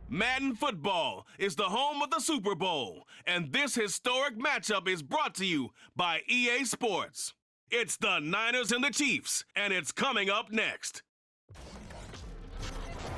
Madden Football is the home of the Super Bowl, and this historic matchup is brought to you by EA Sports. It's the Niners and the Chiefs, and it's coming up next.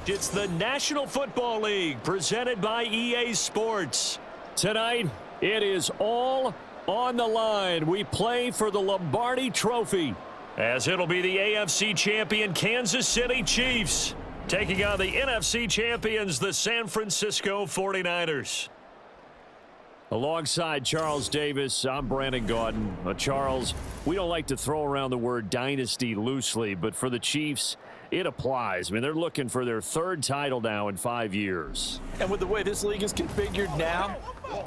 It's the National Football League presented by EA Sports. Tonight, it is all on the line. We play for the Lombardi Trophy, as it'll be the AFC champion Kansas City Chiefs taking on the NFC champions, the San Francisco 49ers. Alongside Charles Davis, I'm Brandon Gaudin. Charles, we don't like to throw around the word dynasty loosely, but for the Chiefs, it applies. I mean, they're looking for their third title now in 5 years. And with the way this league is configured now,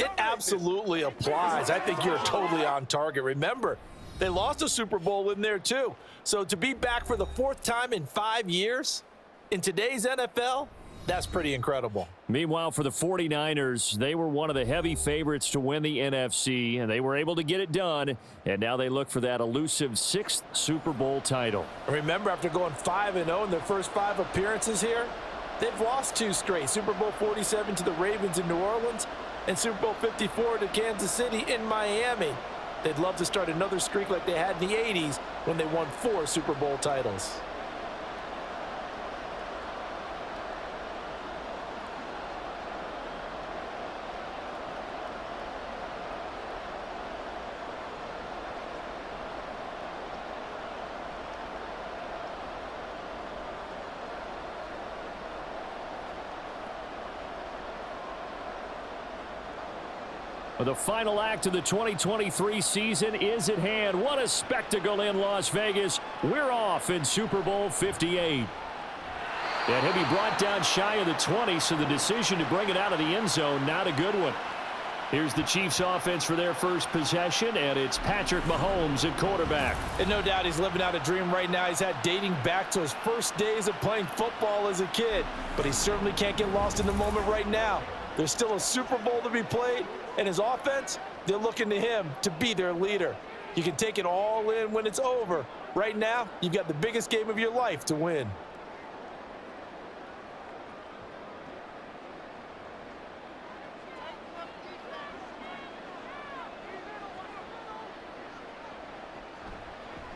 it absolutely applies. I think you're totally on target. Remember, they lost a Super Bowl in there too. So to be back for the fourth time in 5 years in today's NFL, that's pretty incredible. Meanwhile, for the 49ers, they were one of the heavy favorites to win the NFC, and they were able to get it done, and now they look for that elusive 6th Super Bowl title. Remember, after going 5-0 in their first 5 appearances here, they've lost 2 straight. Super Bowl 47 to the Ravens in New Orleans and Super Bowl 54 to Kansas City in Miami. They'd love to start another streak like they had in the 80s when they won 4 Super Bowl titles. The final act of the 2023 season is at hand. What a spectacle in Las Vegas. We're off in Super Bowl 58. And he'll be brought down shy of the 20, so the decision to bring it out of the end zone, not a good one. Here's the Chiefs offense for their first possession, and it's Patrick Mahomes at quarterback. And no doubt he's living out a dream right now. He's had dating back to his first days of playing football as a kid. But he certainly can't get lost in the moment right now. There's still a Super Bowl to be played, and his offense, they're looking to him to be their leader. You can take it all in when it's over. Right now, you've got the biggest game of your life to win.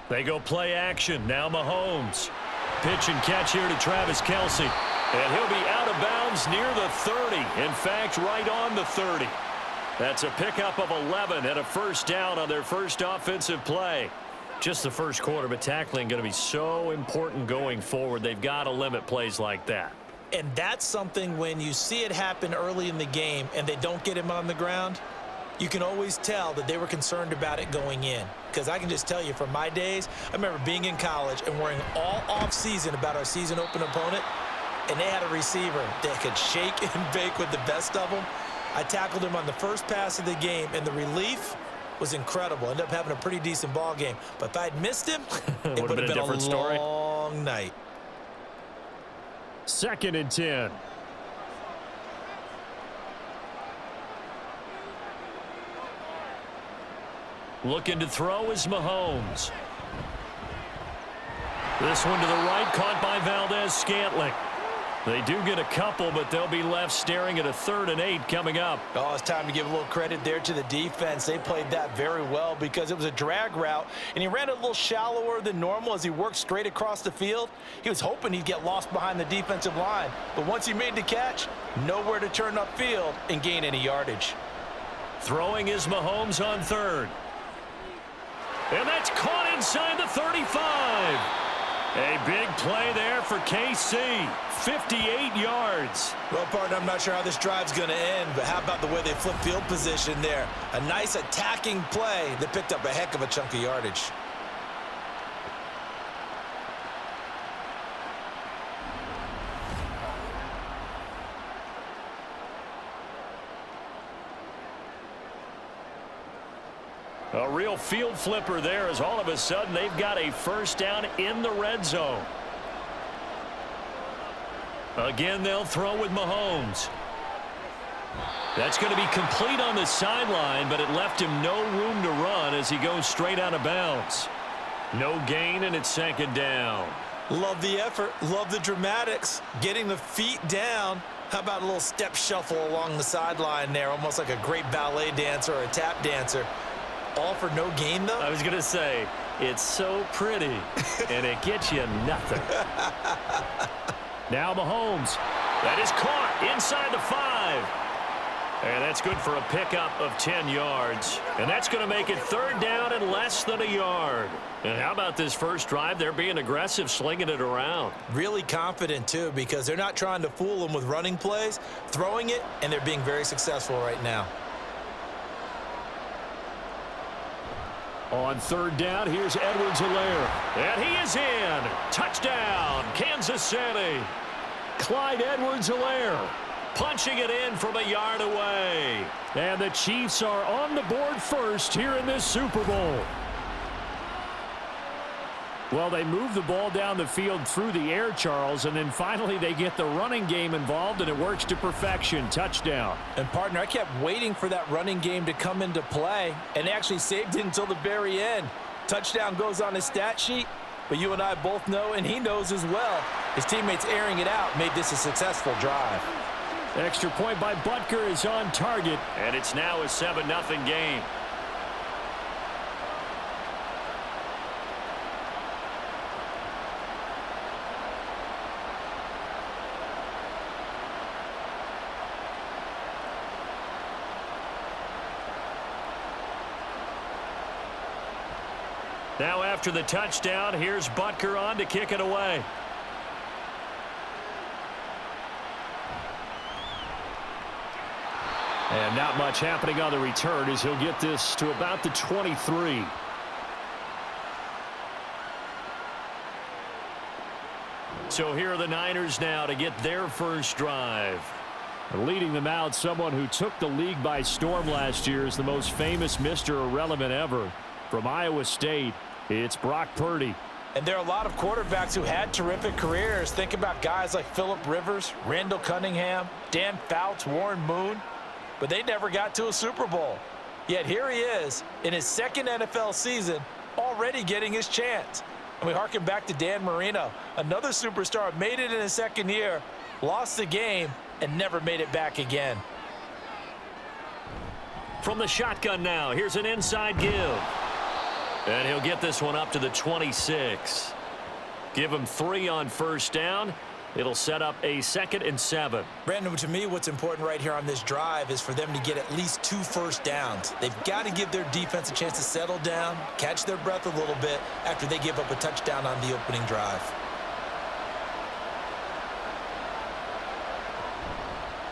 They go play action. Now Mahomes. Pitch and catch here to Travis Kelce. And he'll be out of bounds near the 30. In fact, right on the 30. That's a pickup of 11 and a first down on their first offensive play. Just the first quarter, but tackling going to be so important going forward. They've got to limit plays like that. And that's something when you see it happen early in the game and they don't get him on the ground, you can always tell that they were concerned about it going in. Because I can just tell you from my days, I remember being in college and worrying all off-season about our season open opponent, and they had a receiver that could shake and bake with the best of them. I tackled him on the first pass of the game, and the relief was incredible. Ended up having a pretty decent ball game. But if I'd missed him, it would have been a different story. Long night. 2nd and 10. Looking to throw is Mahomes. This one to the right, caught by Valdez-Scantling. They do get a couple, but they'll be left staring at a 3rd and 8 coming up. Oh, it's time to give a little credit there to the defense. They played that very well because it was a drag route, and he ran a little shallower than normal as he worked straight across the field. He was hoping he'd get lost behind the defensive line, but once he made the catch, nowhere to turn upfield and gain any yardage. Throwing is Mahomes on 3rd. And that's caught inside the 35. A big play there for KC. 58 yards. Well, partner, I'm not sure how this drive's going to end, but how about the way they flip field position there? A nice attacking play that picked up a heck of a chunk of yardage. A real field flipper there as all of a sudden they've got a first down in the red zone. Again, they'll throw with Mahomes. That's going to be complete on the sideline, but it left him no room to run as he goes straight out of bounds. No gain, and it's 2nd down. Love the effort. Love the dramatics. Getting the feet down How about a little step shuffle along the sideline there, almost like a great ballet dancer or a tap dancer. All for no gain, though? I was going to say, it's so pretty, and it gets you nothing. Now Mahomes. That is caught inside the 5. And that's good for a pickup of 10 yards. And that's going to make it 3rd down and less than a yard. And how about this first drive? They're being aggressive, slinging it around. Really confident, too, because they're not trying to fool them with running plays, throwing it, and they're being very successful right now. On 3rd down, here's Edwards-Helaire. And he is in. Touchdown, Kansas City. Clyde Edwards-Helaire punching it in from a yard away. And the Chiefs are on the board first here in this Super Bowl. Well, they move the ball down the field through the air, Charles, and then finally they get the running game involved, and it works to perfection. Touchdown. And, partner, I kept waiting for that running game to come into play, and they actually saved it until the very end. Touchdown goes on his stat sheet, but you and I both know, and he knows as well, his teammates airing it out made this a successful drive. Extra point by Butker is on target, and it's now a 7-0 game. Now after the touchdown, here's Butker on to kick it away. And not much happening on the return as he'll get this to about the 23. So here are the Niners now to get their first drive. Leading them out, someone who took the league by storm last year is the most famous Mr. Irrelevant ever. From Iowa State, it's Brock Purdy. And there are a lot of quarterbacks who had terrific careers. Think about guys like Phillip Rivers, Randall Cunningham, Dan Fouts, Warren Moon. But they never got to a Super Bowl. Yet here he is in his 2nd NFL season, already getting his chance. And we harken back to Dan Marino, another superstar, made it in his 2nd year, lost the game, and never made it back again. From the shotgun now, here's an inside give. And he'll get this one up to the 26. Give him 3 on first down. It'll set up a 2nd and 7. Brandon, to me, what's important right here on this drive is for them to get at least 2 first downs. They've got to give their defense a chance to settle down, catch their breath a little bit after they give up a touchdown on the opening drive.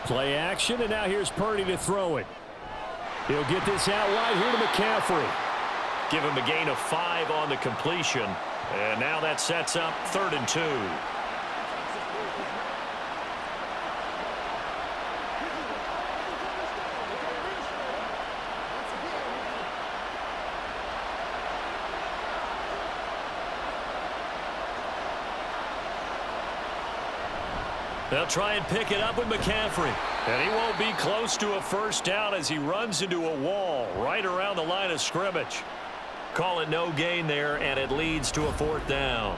Play action, and now here's Purdy to throw it. He'll get this out wide here to McCaffrey. Give him a gain of 5 on the completion. And now that sets up 3rd and 2. They'll try and pick it up with McCaffrey. And he won't be close to a first down as he runs into a wall right around the line of scrimmage. Call it no gain there, and it leads to a 4th down.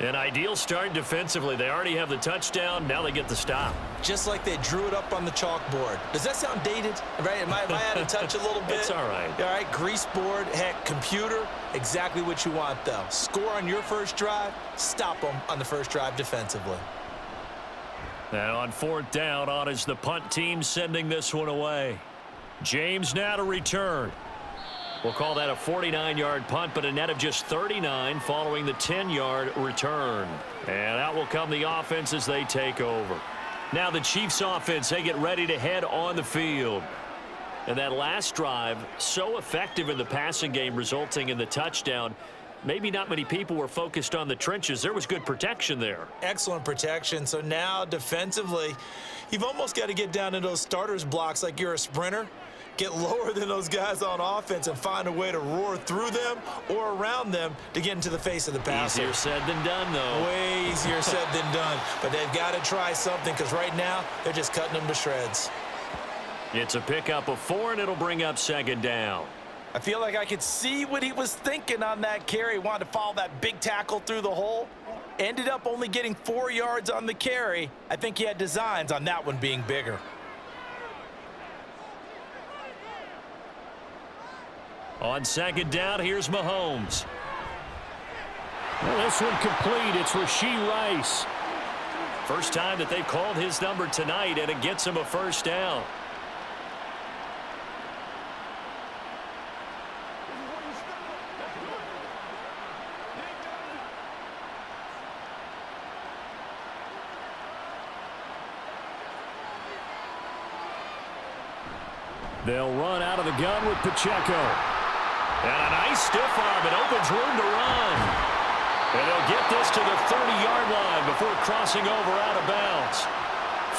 An ideal start defensively. They already have the touchdown. Now they get the stop. Just like they drew it up on the chalkboard. Does that sound dated? Right? Am I out of touch a little bit? It's all right. All right, grease board, heck, computer, exactly what you want, though. Score on your first drive, stop them on the first drive defensively. Now on 4th down, on is the punt team sending this one away. James now to return. We'll call that a 49-yard punt, but a net of just 39 following the 10-yard return. And out will come the offense as they take over. Now the Chiefs offense, they get ready to head on the field. And that last drive, so effective in the passing game, resulting in the touchdown. Maybe not many people were focused on the trenches. There was good protection there. Excellent protection. So now defensively, you've almost got to get down to those starters blocks like you're a sprinter. Get lower than those guys on offense and find a way to roar through them or around them to get into the face of the passer. Easier said than done, though. Way easier said than done. But they've got to try something because right now they're just cutting them to shreds. It's a pickup of 4, and it'll bring up 2nd down. I feel like I could see what he was thinking on that carry. He wanted to follow that big tackle through the hole. Ended up only getting 4 yards on the carry. I think he had designs on that one being bigger. On second down, here's Mahomes. Well, this one complete. It's Rashee Rice. First time that they've called his number tonight, and it gets him a first down. They'll run out of the gun with Pacheco. And a nice stiff arm. It opens room to run. And they'll get this to the 30-yard line before crossing over out of bounds.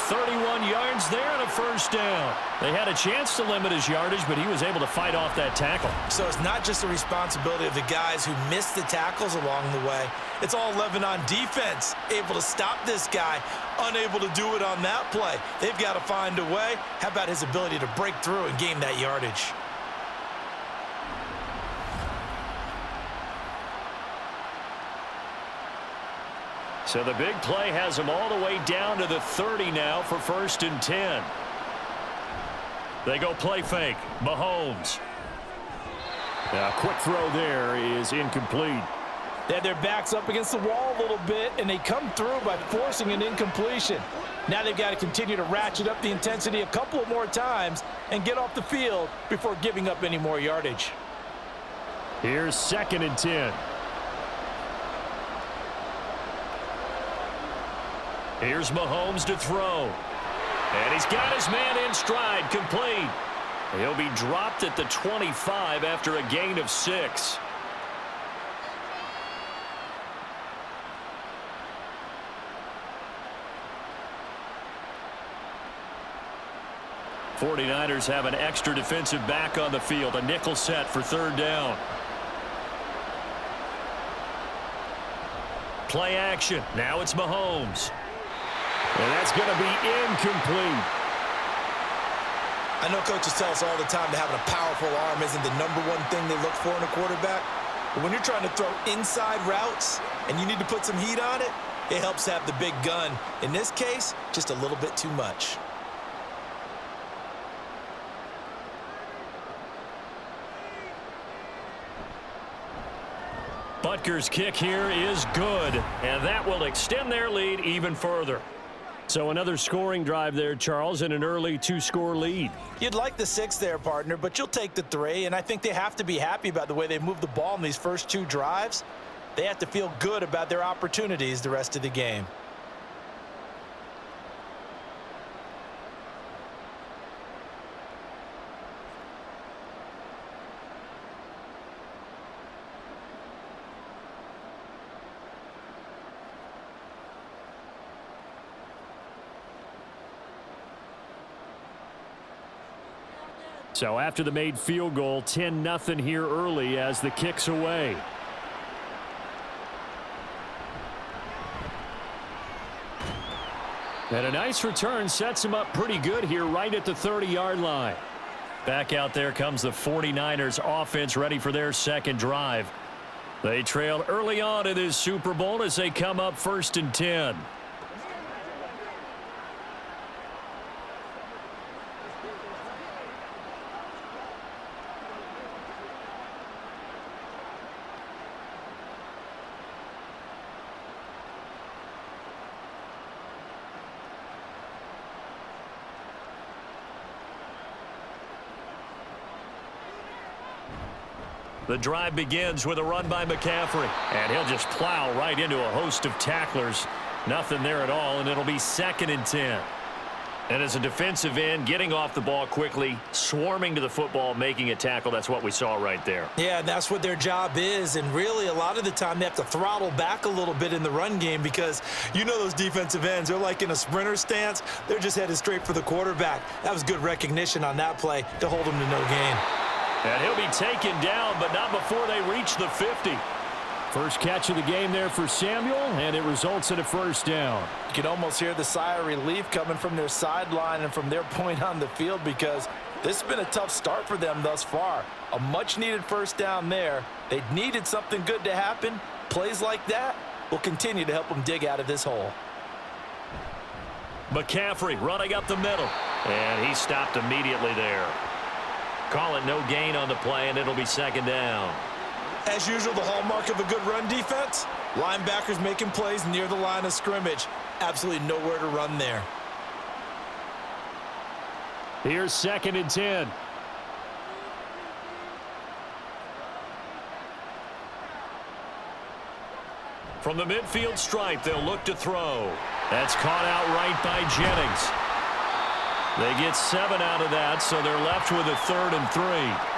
31 yards there and a first down. They had a chance to limit his yardage, but he was able to fight off that tackle. So it's not just the responsibility of the guys who missed the tackles along the way. It's all 11 on defense, able to stop this guy, unable to do it on that play. They've got to find a way. How about his ability to break through and gain that yardage? So the big play has him all the way down to the 30 now for 1st and 10. They go play fake. Mahomes. A quick throw there is incomplete. They had their backs up against the wall a little bit, and they come through by forcing an incompletion. Now they've got to continue to ratchet up the intensity a couple more times and get off the field before giving up any more yardage. Here's 2nd and 10. Here's Mahomes to throw. And he's got his man in stride, complete. He'll be dropped at the 25 after a gain of 6. '49ers have an extra defensive back on the field, a nickel set for 3rd down. Play action. Now it's Mahomes. And that's going to be incomplete. I know coaches tell us all the time that having a powerful arm isn't the #1 thing they look for in a quarterback. But when you're trying to throw inside routes and you need to put some heat on it, it helps have the big gun. In this case, just a little bit too much. Butker's kick here is good, and that will extend their lead even further. So another scoring drive there, Charles, and an early 2-score lead. You'd like the 6 there, partner, but you'll take the 3, and I think they have to be happy about the way they moved the ball in these first 2 drives. They have to feel good about their opportunities the rest of the game. So after the made field goal, 10-0 here early as the kick's away. And a nice return sets him up pretty good here right at the 30-yard line. Back out there comes the 49ers offense ready for their second drive. They trailed early on in this Super Bowl as they come up 1st and 10. The drive begins with a run by McCaffrey. And he'll just plow right into a host of tacklers. Nothing there at all, and it'll be 2nd and 10. And as a defensive end, getting off the ball quickly, swarming to the football, making a tackle, that's what we saw right there. Yeah, and that's what their job is. And really, a lot of the time, they have to throttle back a little bit in the run game because you know those defensive ends, they're like in a sprinter stance. They're just headed straight for the quarterback. That was good recognition on that play to hold him to no gain. And he'll be taken down, but not before they reach the 50. First catch of the game there for Samuel, and it results in a first down. You can almost hear the sigh of relief coming from their sideline and from their point on the field because this has been a tough start for them thus far. A much-needed first down there. They needed something good to happen. Plays like that will continue to help them dig out of this hole. McCaffrey running up the middle. And he stopped immediately there. Call it no gain on the play, and it'll be second down. As usual, the hallmark of a good run defense, linebackers making plays near the line of scrimmage. Absolutely nowhere to run there. Here's 2nd and 10. From the midfield stripe, they'll look to throw. That's caught out right by Jennings. They get 7 out of that, so they're left with a 3rd and 3.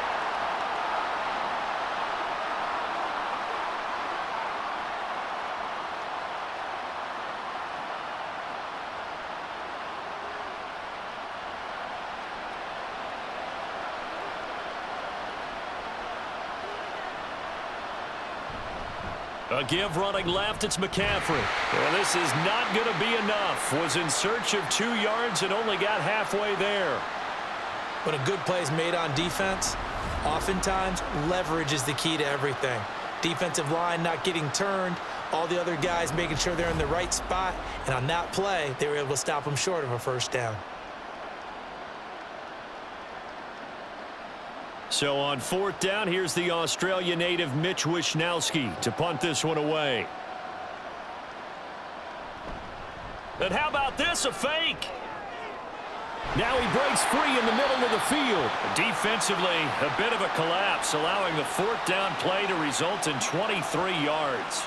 A give running left, it's McCaffrey. Well, this is not going to be enough. Was in search of 2 yards and only got halfway there. When a good play is made on defense, oftentimes leverage is the key to everything. Defensive line not getting turned, all the other guys making sure they're in the right spot, and on that play, they were able to stop them short of a first down. So on 4th down, here's the Australia native Mitch Wishnowsky to punt this one away. And how about this, a fake? Now he breaks free in the middle of the field. Defensively, a bit of a collapse, allowing the 4th down play to result in 23 yards.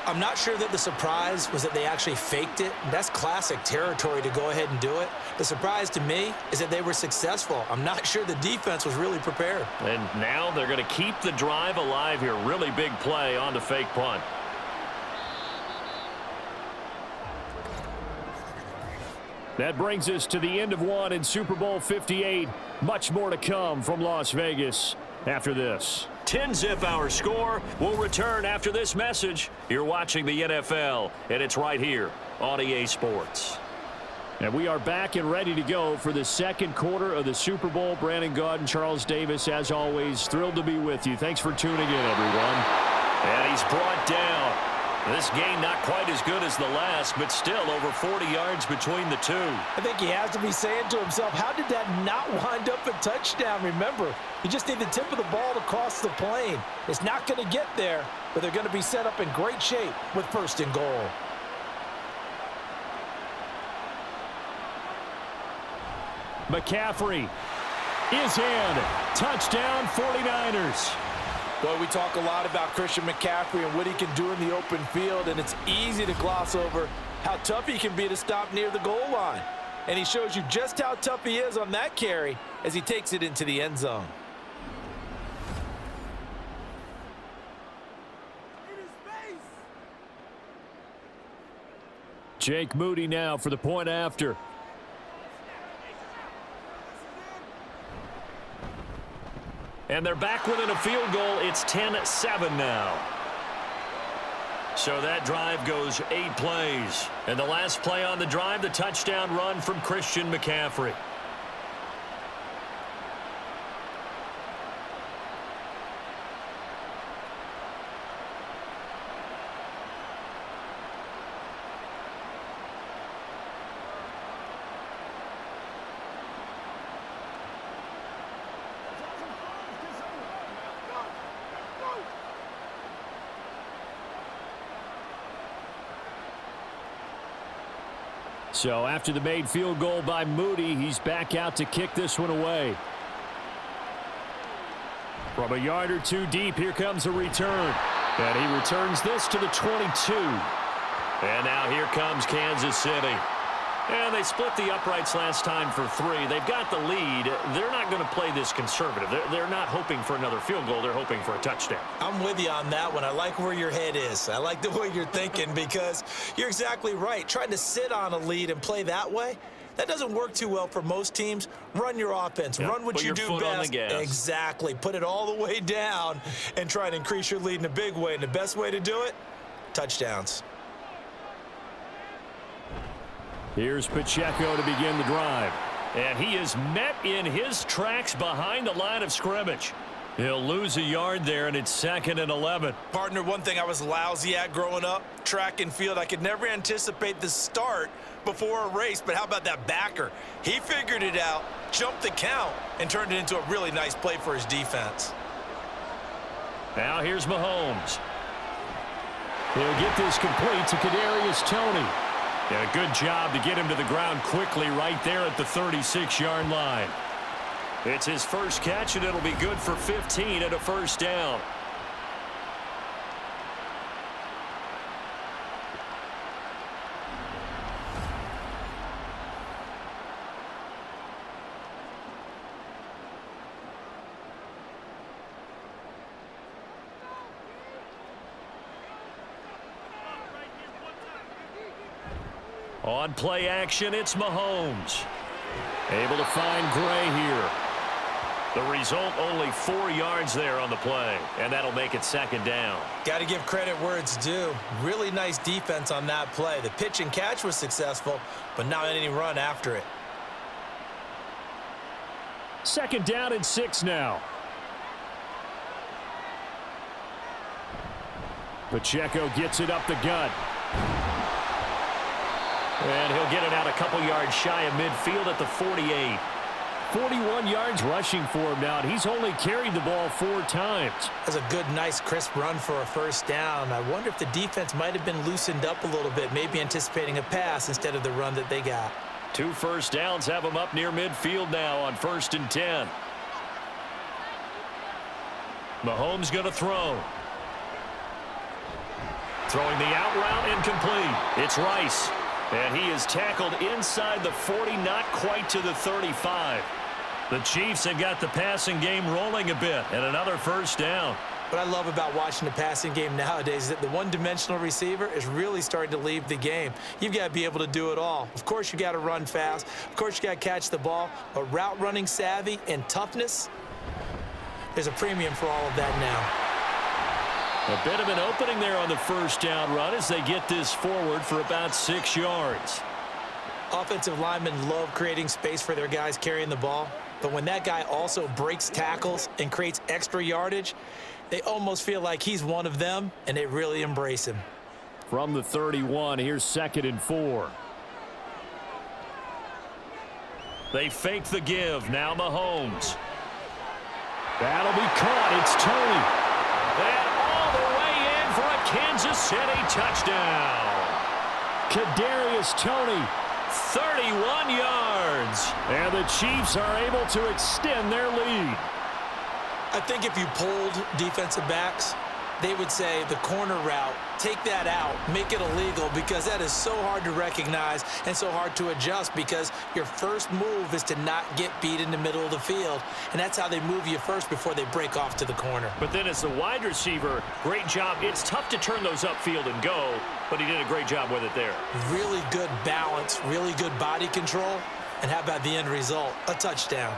I'm not sure that the surprise was that they actually faked it. That's classic territory to go ahead and do it. The surprise to me is that they were successful. I'm not sure the defense was really prepared. And now they're going to keep the drive alive here. Really big play on the fake punt. That brings us to the end of one in Super Bowl 58. Much more to come from Las Vegas after this. 10-zip our score. We'll return after this message. You're watching the NFL, and it's right here on EA Sports. And we are back and ready to go for the 2nd quarter of the Super Bowl. Brandon Gaud and Charles Davis, as always, thrilled to be with you. Thanks for tuning in, everyone. And he's brought down. This game not quite as good as the last, but still over 40 yards between the two. I think he has to be saying to himself, how did that not wind up a touchdown? Remember, you just need the tip of the ball to cross the plane. It's not going to get there, but they're going to be set up in great shape with 1st and goal. McCaffrey is in. Touchdown, 49ers. Boy, we talk a lot about Christian McCaffrey and what he can do in the open field, and it's easy to gloss over how tough he can be to stop near the goal line. And he shows you just how tough he is on that carry as he takes it into the end zone. Jake Moody now for the point after. And they're back within a field goal. It's 10-7 now. So that drive goes 8 plays. And the last play on the drive, the touchdown run from Christian McCaffrey. So after the made field goal by Moody, he's back out to kick this one away. From a yard or 2 deep, here comes a return. And he returns this to the 22. And now here comes Kansas City. And they split the uprights last time for 3. They've got the lead. They're not going to play this conservative. They're not hoping for another field goal. They're hoping for a touchdown. I'm with you on that one. I like where your head is. I like the way you're thinking because you're exactly right. Trying to sit on a lead and play that way, that doesn't work too well for most teams. Run your offense. Yep. Run what you do best. On the gas. Exactly. Put it all the way down and try and increase your lead in a big way. And the best way to do it, touchdowns. Here's Pacheco to begin the drive. And he is met in his tracks behind the line of scrimmage. He'll lose a yard there, and it's 2nd and 11. Partner, one thing I was lousy at growing up, track and field, I could never anticipate the start before a race, but how about that backer? He figured it out, jumped the count, and turned it into a really nice play for his defense. Now here's Mahomes. He'll get this complete to Kadarius Toney. And a good job to get him to the ground quickly right there at the 36-yard line. It's his first catch, and it'll be good for 15 and a first down. On play action, it's Mahomes. Able to find Gray here. The result, only 4 yards there on the play, and that'll make it 2nd down. Got to give credit where it's due. Really nice defense on that play. The pitch and catch was successful, but not any run after it. 2nd down and 6 now. Pacheco gets it up the gut. And he'll get it out a couple yards shy of midfield at the 48. 41 yards rushing for him now, and he's only carried the ball 4 times. That's a good, nice, crisp run for a first down. I wonder if the defense might have been loosened up a little bit, maybe anticipating a pass instead of the run that they got. 2 first downs have him up near midfield now on 1st and 10. Mahomes going to throw. Throwing the out route incomplete. It's Rice. And he is tackled inside the 40, not quite to the 35. The Chiefs have got the passing game rolling a bit, and another first down. What I love about watching the passing game nowadays is that the one-dimensional receiver is really starting to leave the game. You've got to be able to do it all. Of course, you got to run fast. Of course, you got to catch the ball. But route running savvy and toughness, there's a premium for all of that now. A bit of an opening there on the first down run as they get this forward for about 6 yards. Offensive linemen love creating space for their guys carrying the ball, but when that guy also breaks tackles and creates extra yardage, they almost feel like he's one of them, and they really embrace him. From the 31, here's 2nd and 4. They fake the give. Now Mahomes. That'll be caught. It's Toney. And all the way in for a Kansas City touchdown. Kadarius Toney, 31 yards. And the Chiefs are able to extend their lead. I think if you polled defensive backs, they would say the corner route, take that out, make it illegal, because that is so hard to recognize and so hard to adjust, because your first move is to not get beat in the middle of the field, and that's how they move you first before they break off to the corner. But then as the wide receiver, great job. It's tough to turn those upfield and go, but he did a great job with it there. Really good balance, really good body control, and how about the end result? A touchdown.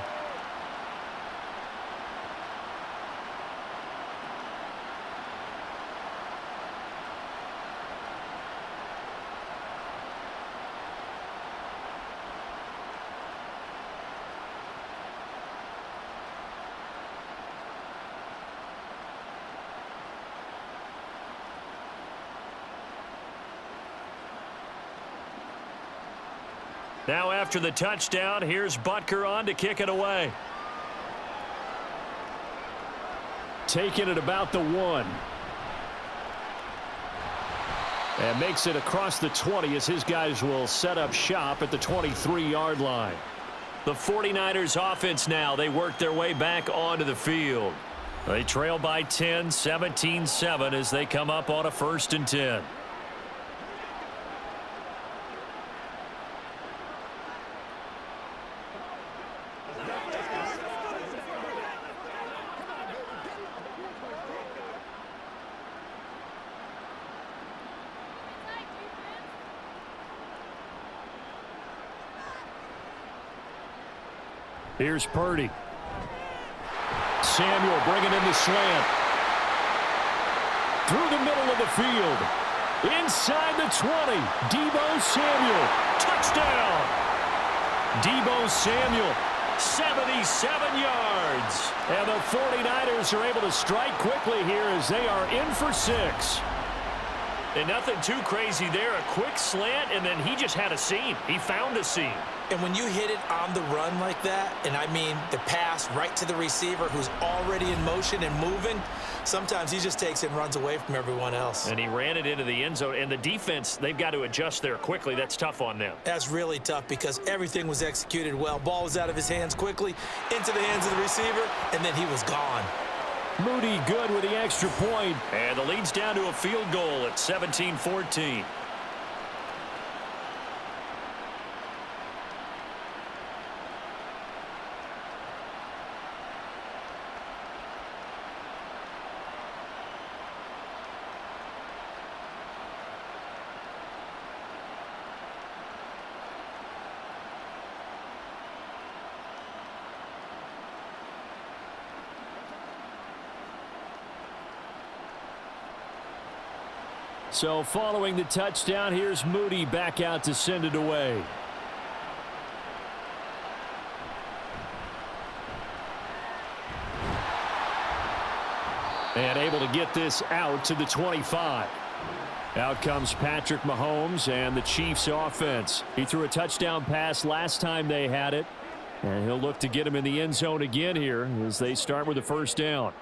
Now after the touchdown, here's Butker on to kick it away. Taking it about the 1. And makes it across the 20 as his guys will set up shop at the 23-yard line. The 49ers offense now, they work their way back onto the field. They trail by 10, 17-7 as they come up on a 1st and 10. Here's Purdy. Samuel bringing in the slant. Through the middle of the field. Inside the 20. Deebo Samuel. Touchdown. Deebo Samuel 77 yards. And the 49ers are able to strike quickly here as they are in for 6. And nothing too crazy there. A quick slant, and then he just had a seam. He found a seam. And when you hit it on the run like that, and I mean the pass right to the receiver who's already in motion and moving, sometimes he just takes it and runs away from everyone else. And he ran it into the end zone. And the defense, they've got to adjust there quickly. That's tough on them. That's really tough because everything was executed well. Ball was out of his hands quickly, into the hands of the receiver, and then he was gone. Moody good with the extra point. And the lead's down to a field goal at 17-14. So following the touchdown, here's Moody back out to send it away. And able to get this out to the 25. Out comes Patrick Mahomes and the Chiefs offense. He threw a touchdown pass last time they had it. And he'll look to get him in the end zone again here as they start with the first down.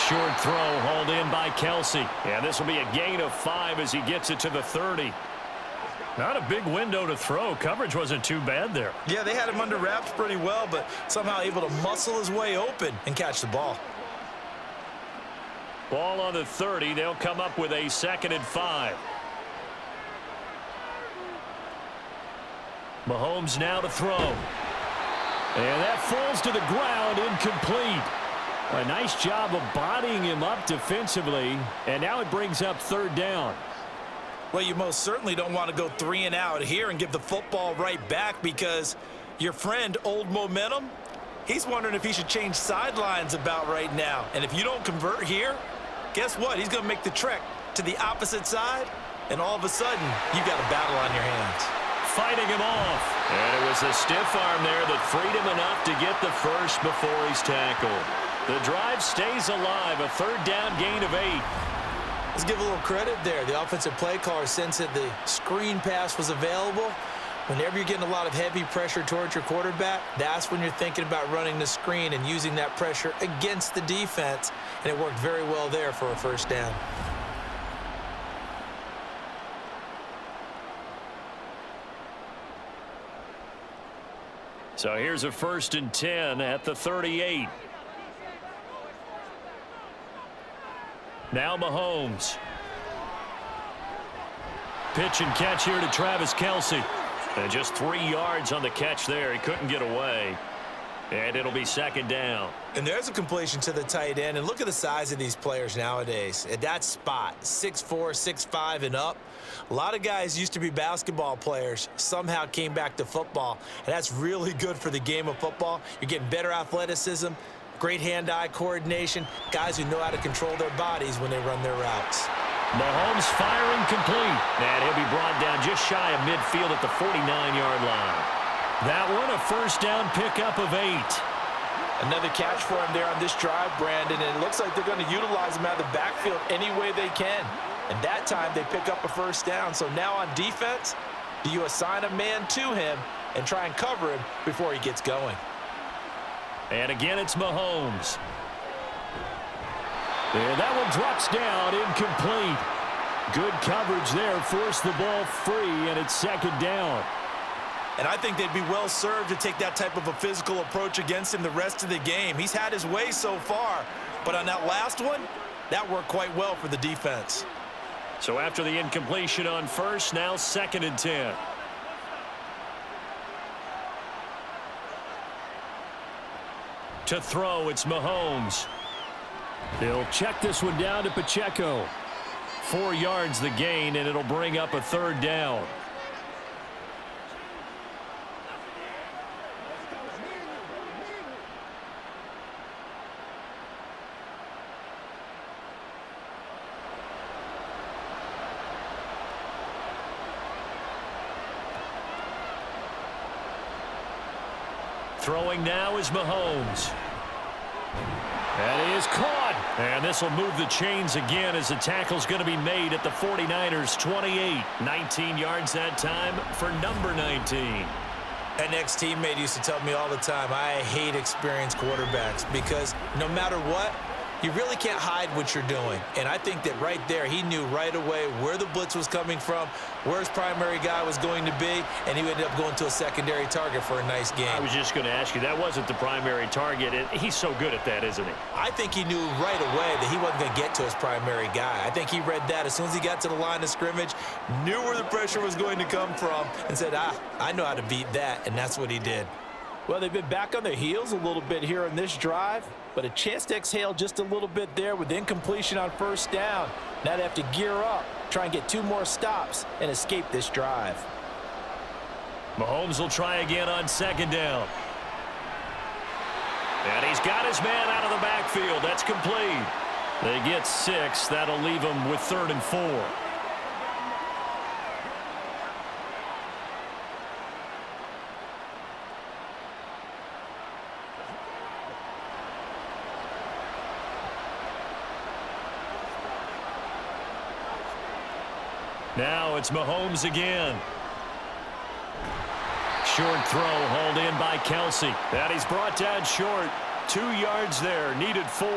Short throw hauled in by Kelsey. And this will be a gain of 5 as he gets it to the 30. Not a big window to throw. Coverage wasn't too bad there. Yeah, they had him under wraps pretty well, but somehow able to muscle his way open and catch the ball. Ball on the 30. They'll come up with a 2nd and 5. Mahomes now to throw. And that falls to the ground, incomplete. A nice job of bodying him up defensively, and now it brings up 3rd down. Well, you most certainly don't want to go 3 and out here and give the football right back because your friend, Old Momentum, he's wondering if he should change sidelines about right now. And if you don't convert here, guess what? He's going to make the trek to the opposite side, and all of a sudden, you've got a battle on your hands. Fighting him off. And it was a stiff arm there that freed him enough to get the first before he's tackled. The drive stays alive, a 3rd down gain of 8. Let's give a little credit there. The offensive play caller sensed that the screen pass was available. Whenever you're getting a lot of heavy pressure towards your quarterback, that's when you're thinking about running the screen and using that pressure against the defense. And it worked very well there for a 1st down. So here's a 1st and 10 at the 38. Now Mahomes. Pitch and catch here to Travis Kelce. And just 3 yards on the catch there. He couldn't get away. And it'll be 2nd down. And there's a completion to the tight end. And look at the size of these players nowadays. At that spot, 6'4", 6'5", and up. A lot of guys used to be basketball players, somehow came back to football. And that's really good for the game of football. You're getting better athleticism, great hand-eye coordination, guys who know how to control their bodies when they run their routes. Mahomes firing complete. And he'll be brought down just shy of midfield at the 49-yard line. That one a 1st down pickup of 8. Another catch for him there on this drive, Brandon, and it looks like they're going to utilize him out of the backfield any way they can. And that time they pick up a 1st down. So now on defense, do you assign a man to him and try and cover him before he gets going? And again, it's Mahomes. And that one drops down, incomplete. Good coverage there, forced the ball free, and it's 2nd down. And I think they'd be well served to take that type of a physical approach against him the rest of the game. He's had his way so far, but on that last one, that worked quite well for the defense. So after the incompletion on 1st, now 2nd and 10. To throw, it's Mahomes. They'll check this one down to Pacheco. 4 yards the gain, and it'll bring up a 3rd down. Throwing now is Mahomes. That is caught. And this will move the chains again as the tackle's going to be made at the 49ers 28. 19 yards that time for number 19. An ex-teammate used to tell me all the time, I hate experienced quarterbacks because no matter what, you really can't hide what you're doing. And I think that right there, he knew right away where the blitz was coming from, where his primary guy was going to be, and he ended up going to a secondary target for a nice game. I was just going to ask you, that wasn't the primary target. And he's so good at that, isn't he? I think he knew right away that he wasn't going to get to his primary guy. I think he read that as soon as he got to the line of scrimmage, knew where the pressure was going to come from, and said, I know how to beat that, and that's what he did. Well, they've been back on their heels a little bit here in this drive, but a chance to exhale just a little bit there with incompletion on first down. Now they have to gear up, try and get 2 more stops, and escape this drive. Mahomes will try again on second down. And he's got his man out of the backfield. That's complete. They get 6. That'll leave them with 3rd and 4. Now it's Mahomes again. Short throw hauled in by Kelsey. And he's brought down short. 2 yards there. Needed 4.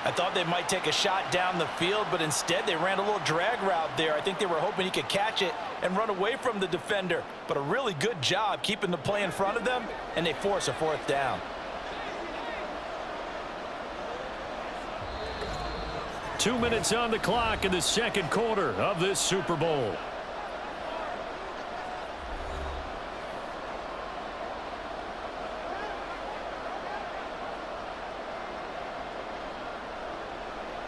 I thought they might take a shot down the field, but instead they ran a little drag route there. I think they were hoping he could catch it and run away from the defender. But a really good job keeping the play in front of them, and they force a 4th down. Two minutes on the clock in the second quarter of this Super Bowl.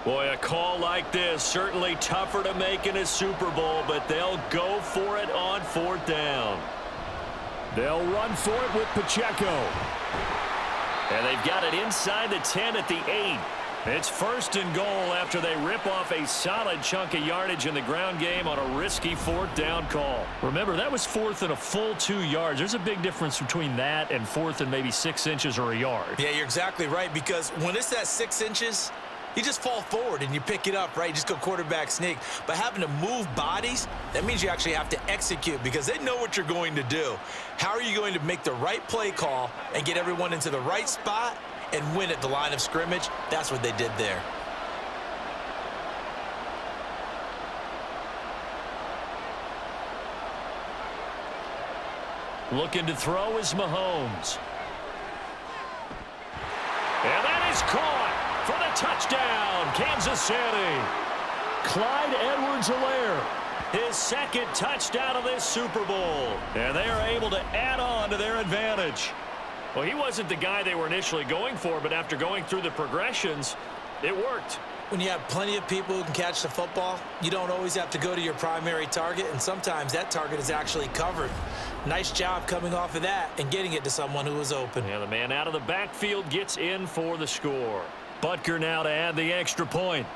Boy, a call like this, certainly tougher to make in a Super Bowl, but they'll go for it on 4th down. They'll run for it with Pacheco. And they've got it inside the 10 at the 8. It's 1st and goal after they rip off a solid chunk of yardage in the ground game on a risky 4th down call. Remember, that was 4th and a full 2 yards. There's a big difference between that and 4th and maybe 6 inches or a yard. Yeah, you're exactly right, because when it's that 6 inches, you just fall forward and you pick it up, right? You just go quarterback sneak. But having to move bodies, that means you actually have to execute because they know what you're going to do. How are you going to make the right play call and get everyone into the right spot and win at the line of scrimmage? That's what they did there. Looking to throw is Mahomes. And that is caught for the touchdown, Kansas City. Clyde Edwards-Helaire, his 2nd touchdown of this Super Bowl. And they are able to add on to their advantage. Well, he wasn't the guy they were initially going for, but after going through the progressions, it worked. When you have plenty of people who can catch the football, you don't always have to go to your primary target, and sometimes that target is actually covered. Nice job coming off of that and getting it to someone who was open. And the man out of the backfield gets in for the score. Butker now to add the extra point.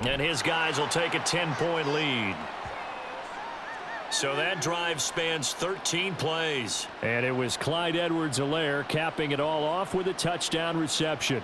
And his guys will take a 10-point lead. So that drive spans 13 plays. And it was Clyde Edwards-Helaire capping it all off with a touchdown reception.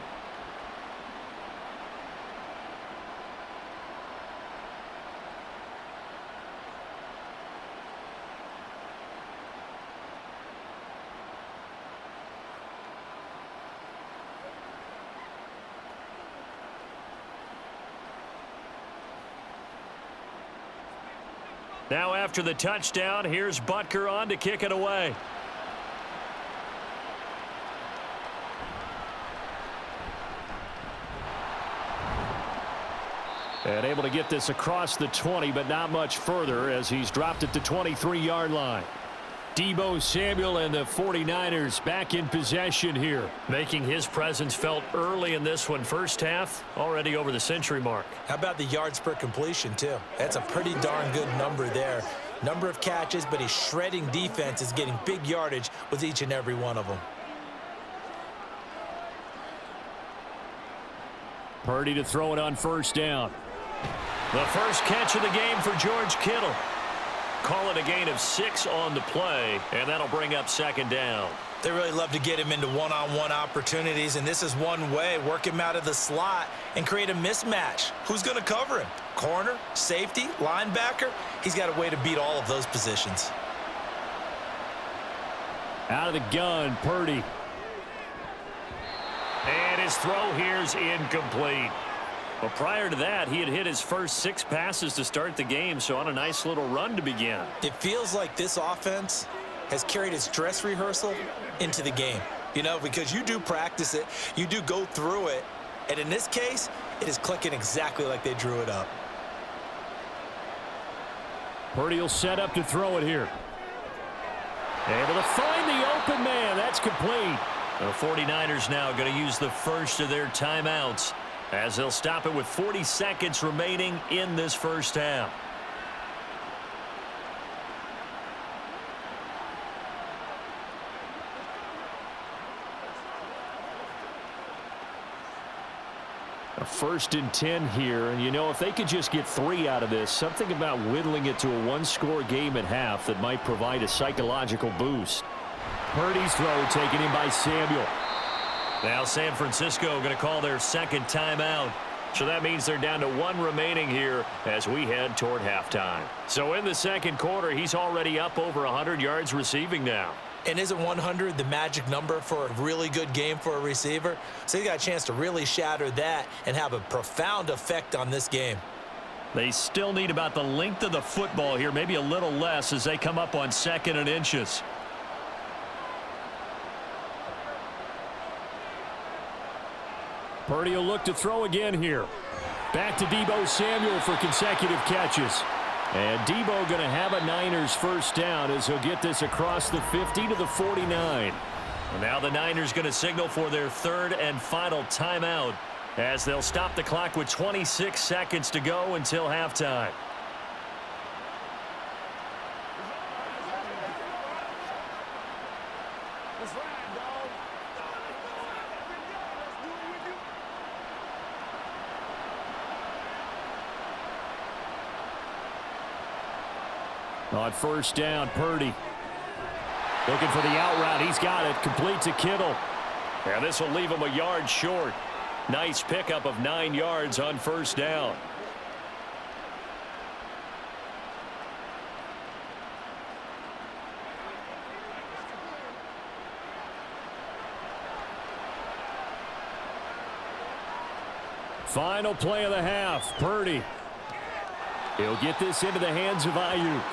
Now after the touchdown, here's Butker on to kick it away. And able to get this across the 20, but not much further as he's dropped it to 23-yard line. Deebo Samuel and the 49ers back in possession here, making his presence felt early in this one. First half, already over the century mark. How about the yards per completion, too? That's a pretty darn good number there. Number of catches, but he's shredding defense, is getting big yardage with each and every one of them. Purdy to throw it on first down. The first catch of the game for George Kittle. Call it a gain of 6 on the play, and that'll bring up second down. They really love to get him into one-on-one opportunities, and this is one way. Work him out of the slot and create a mismatch. Who's going to cover him? Corner, safety, linebacker? He's got a way to beat all of those positions. Out of the gun, Purdy. And his throw here's incomplete. Well, prior to that, he had hit his first 6 passes to start the game, so on a nice little run to begin. It feels like this offense has carried its dress rehearsal into the game. You know, because you do practice it, you do go through it, and in this case, it is clicking exactly like they drew it up. Purdy will set up to throw it here. Able to find the open man. That's complete. The 49ers now going to use the first of their timeouts as they'll stop it with 40 seconds remaining in this first half. A 1st and 10 here, and you know, if they could just get 3 out of this, something about whittling it to a 1-score game at half that might provide a psychological boost. Purdy's throw taken in by Samuel. Now San Francisco going to call their second timeout. So that means they're down to 1 remaining here as we head toward halftime. So in the second quarter, he's already up over 100 yards receiving now. And isn't 100 the magic number for a really good game for a receiver? So he got a chance to really shatter that and have a profound effect on this game. They still need about the length of the football here, maybe a little less as they come up on 2nd and inches. Purdy will look to throw again here. Back to Deebo Samuel for consecutive catches. And Deebo going to have a Niners first down as he'll get this across the 50 to the 49. And now the Niners going to signal for their 3rd and final timeout as they'll stop the clock with 26 seconds to go until halftime. On first down, Purdy. Looking for the out route. He's got it. Complete to Kittle. And this will leave him a yard short. Nice pickup of 9 yards on first down. Final play of the half. Purdy. He'll get this into the hands of Ayuk.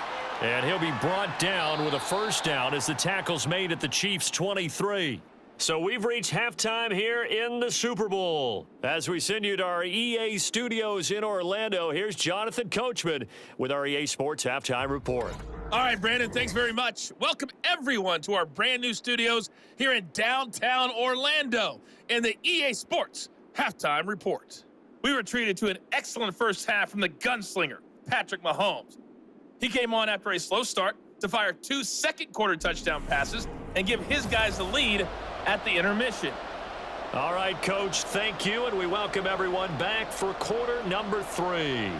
And he'll be brought down with a first down as the tackle's made at the Chiefs' 23. So we've reached halftime here in the Super Bowl. As we send you to our EA studios in Orlando, here's Jonathan Coachman with our EA Sports Halftime Report. All right, Brandon, thanks very much. Welcome, everyone, to our brand new studios here in downtown Orlando in the EA Sports Halftime Report. We were treated to an excellent first half from the gunslinger, Patrick Mahomes. He came on after a slow start to fire 2 second-quarter touchdown passes and give his guys the lead at the intermission. All right, Coach, thank you, and we welcome everyone back for quarter number 3.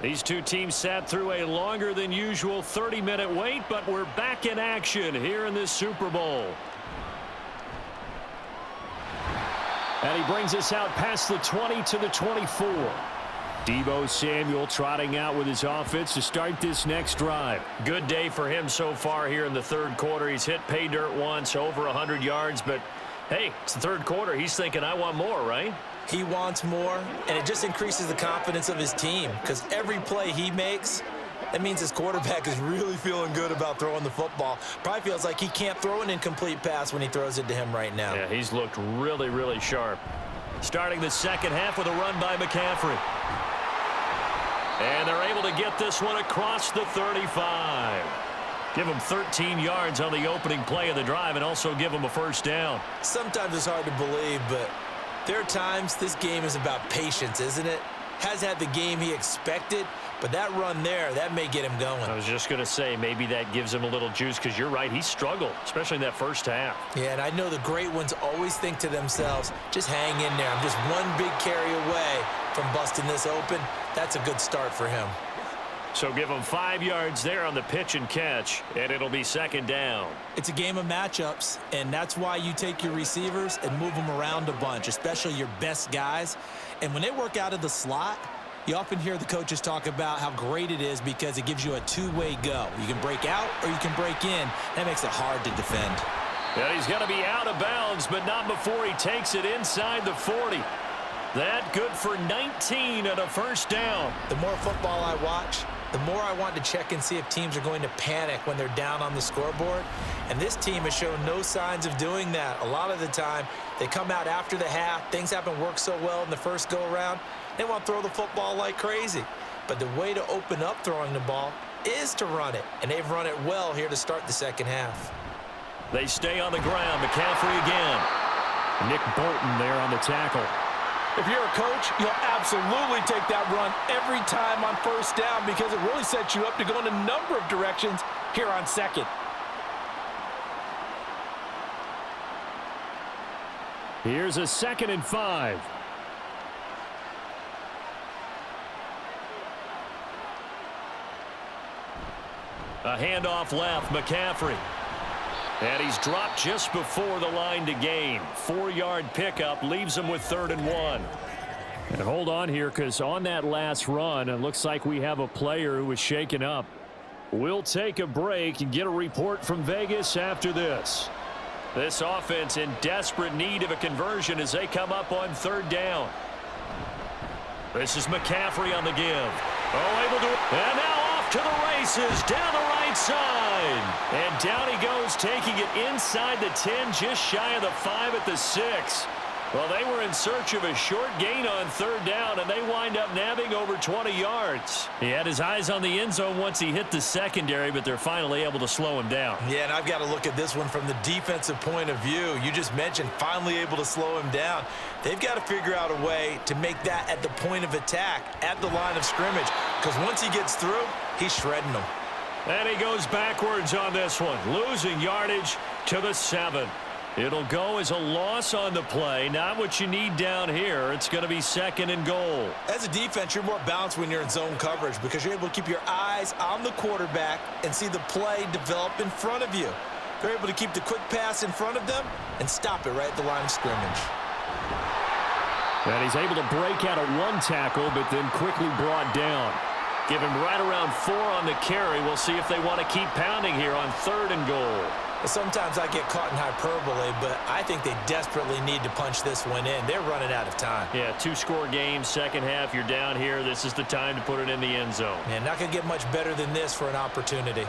These two teams sat through a longer than usual 30-minute wait, but we're back in action here in this Super Bowl. And he brings us out past the 20 to the 24. Deebo Samuel trotting out with his offense to start this next drive. Good day for him so far here in the third quarter. He's hit pay dirt once, over 100 yards, but hey, it's the third quarter. He's thinking, I want more, right? He wants more, and it just increases the confidence of his team because every play he makes, that means his quarterback is really feeling good about throwing the football. Probably feels like he can't throw an incomplete pass when he throws it to him right now. Yeah, he's looked really, really sharp. Starting the second half with a run by McCaffrey. And they're able to get this one across the 35. Give them 13 yards on the opening play of the drive and also give them a first down. Sometimes it's hard to believe, but there are times this game is about patience, isn't it? Has had the game he expected, but that run there, that may get him going. I was just going to say, maybe that gives him a little juice because you're right, he struggled, especially in that first half. Yeah, and I know the great ones always think to themselves, just hang in there. I'm just one big carry away from busting this open. That's a good start for him. So give him 5 yards there on the pitch and catch, and it'll be second down. It's a game of matchups, and that's why you take your receivers and move them around a bunch, especially your best guys. And when they work out of the slot, you often hear the coaches talk about how great it is because it gives you a two-way go. You can break out or you can break in. That makes it hard to defend. And he's going to be out of bounds, but not before he takes it inside the 40. That good for 19 and a first down. The more football I watch, the more I want to check and see if teams are going to panic when they're down on the scoreboard. And this team has shown no signs of doing that. A lot of the time, they come out after the half. Things haven't worked so well in the first go-around. They want to throw the football like crazy. But the way to open up throwing the ball is to run it. And they've run it well here to start the second half. They stay on the ground. McCaffrey again. Nick Bolton there on the tackle. If you're a coach, you'll absolutely take that run every time on first down because it really sets you up to go in a number of directions here on second. Here's a 2nd and 5. A handoff left, McCaffrey. And he's dropped just before the line to gain. 4-yard pickup leaves him with 3rd and 1. And hold on here, because on that last run, it looks like we have a player who was shaken up. We'll take a break and get a report from Vegas after this. This offense in desperate need of a conversion as they come up on 3rd down. This is McCaffrey on the give. Oh, able to... And now off to the races down the right side. And down he goes, taking it inside the 10, just shy of the 5 at the 6. Well, they were in search of a short gain on 3rd down, and they wind up nabbing over 20 yards. He had his eyes on the end zone once he hit the secondary, but they're finally able to slow him down. Yeah, and I've got to look at this one from the defensive point of view. You just mentioned finally able to slow him down. They've got to figure out a way to make that at the point of attack, at the line of scrimmage, because once he gets through, he's shredding them. And he goes backwards on this one, losing yardage to the 7. It'll go as a loss on the play. Not what you need down here. It's going to be 2nd and goal. As a defense, you're more balanced when you're in zone coverage because you're able to keep your eyes on the quarterback and see the play develop in front of you. They're able to keep the quick pass in front of them and stop it right at the line of scrimmage. And he's able to break out of 1 tackle, but then quickly brought down. Give him right around 4 on the carry. We'll see if they want to keep pounding here on 3rd and goal. Sometimes I get caught in hyperbole, but I think they desperately need to punch this one in. They're running out of time. Yeah, 2-score game, second half, you're down here. This is the time to put it in the end zone. Man, not going to get much better than this for an opportunity.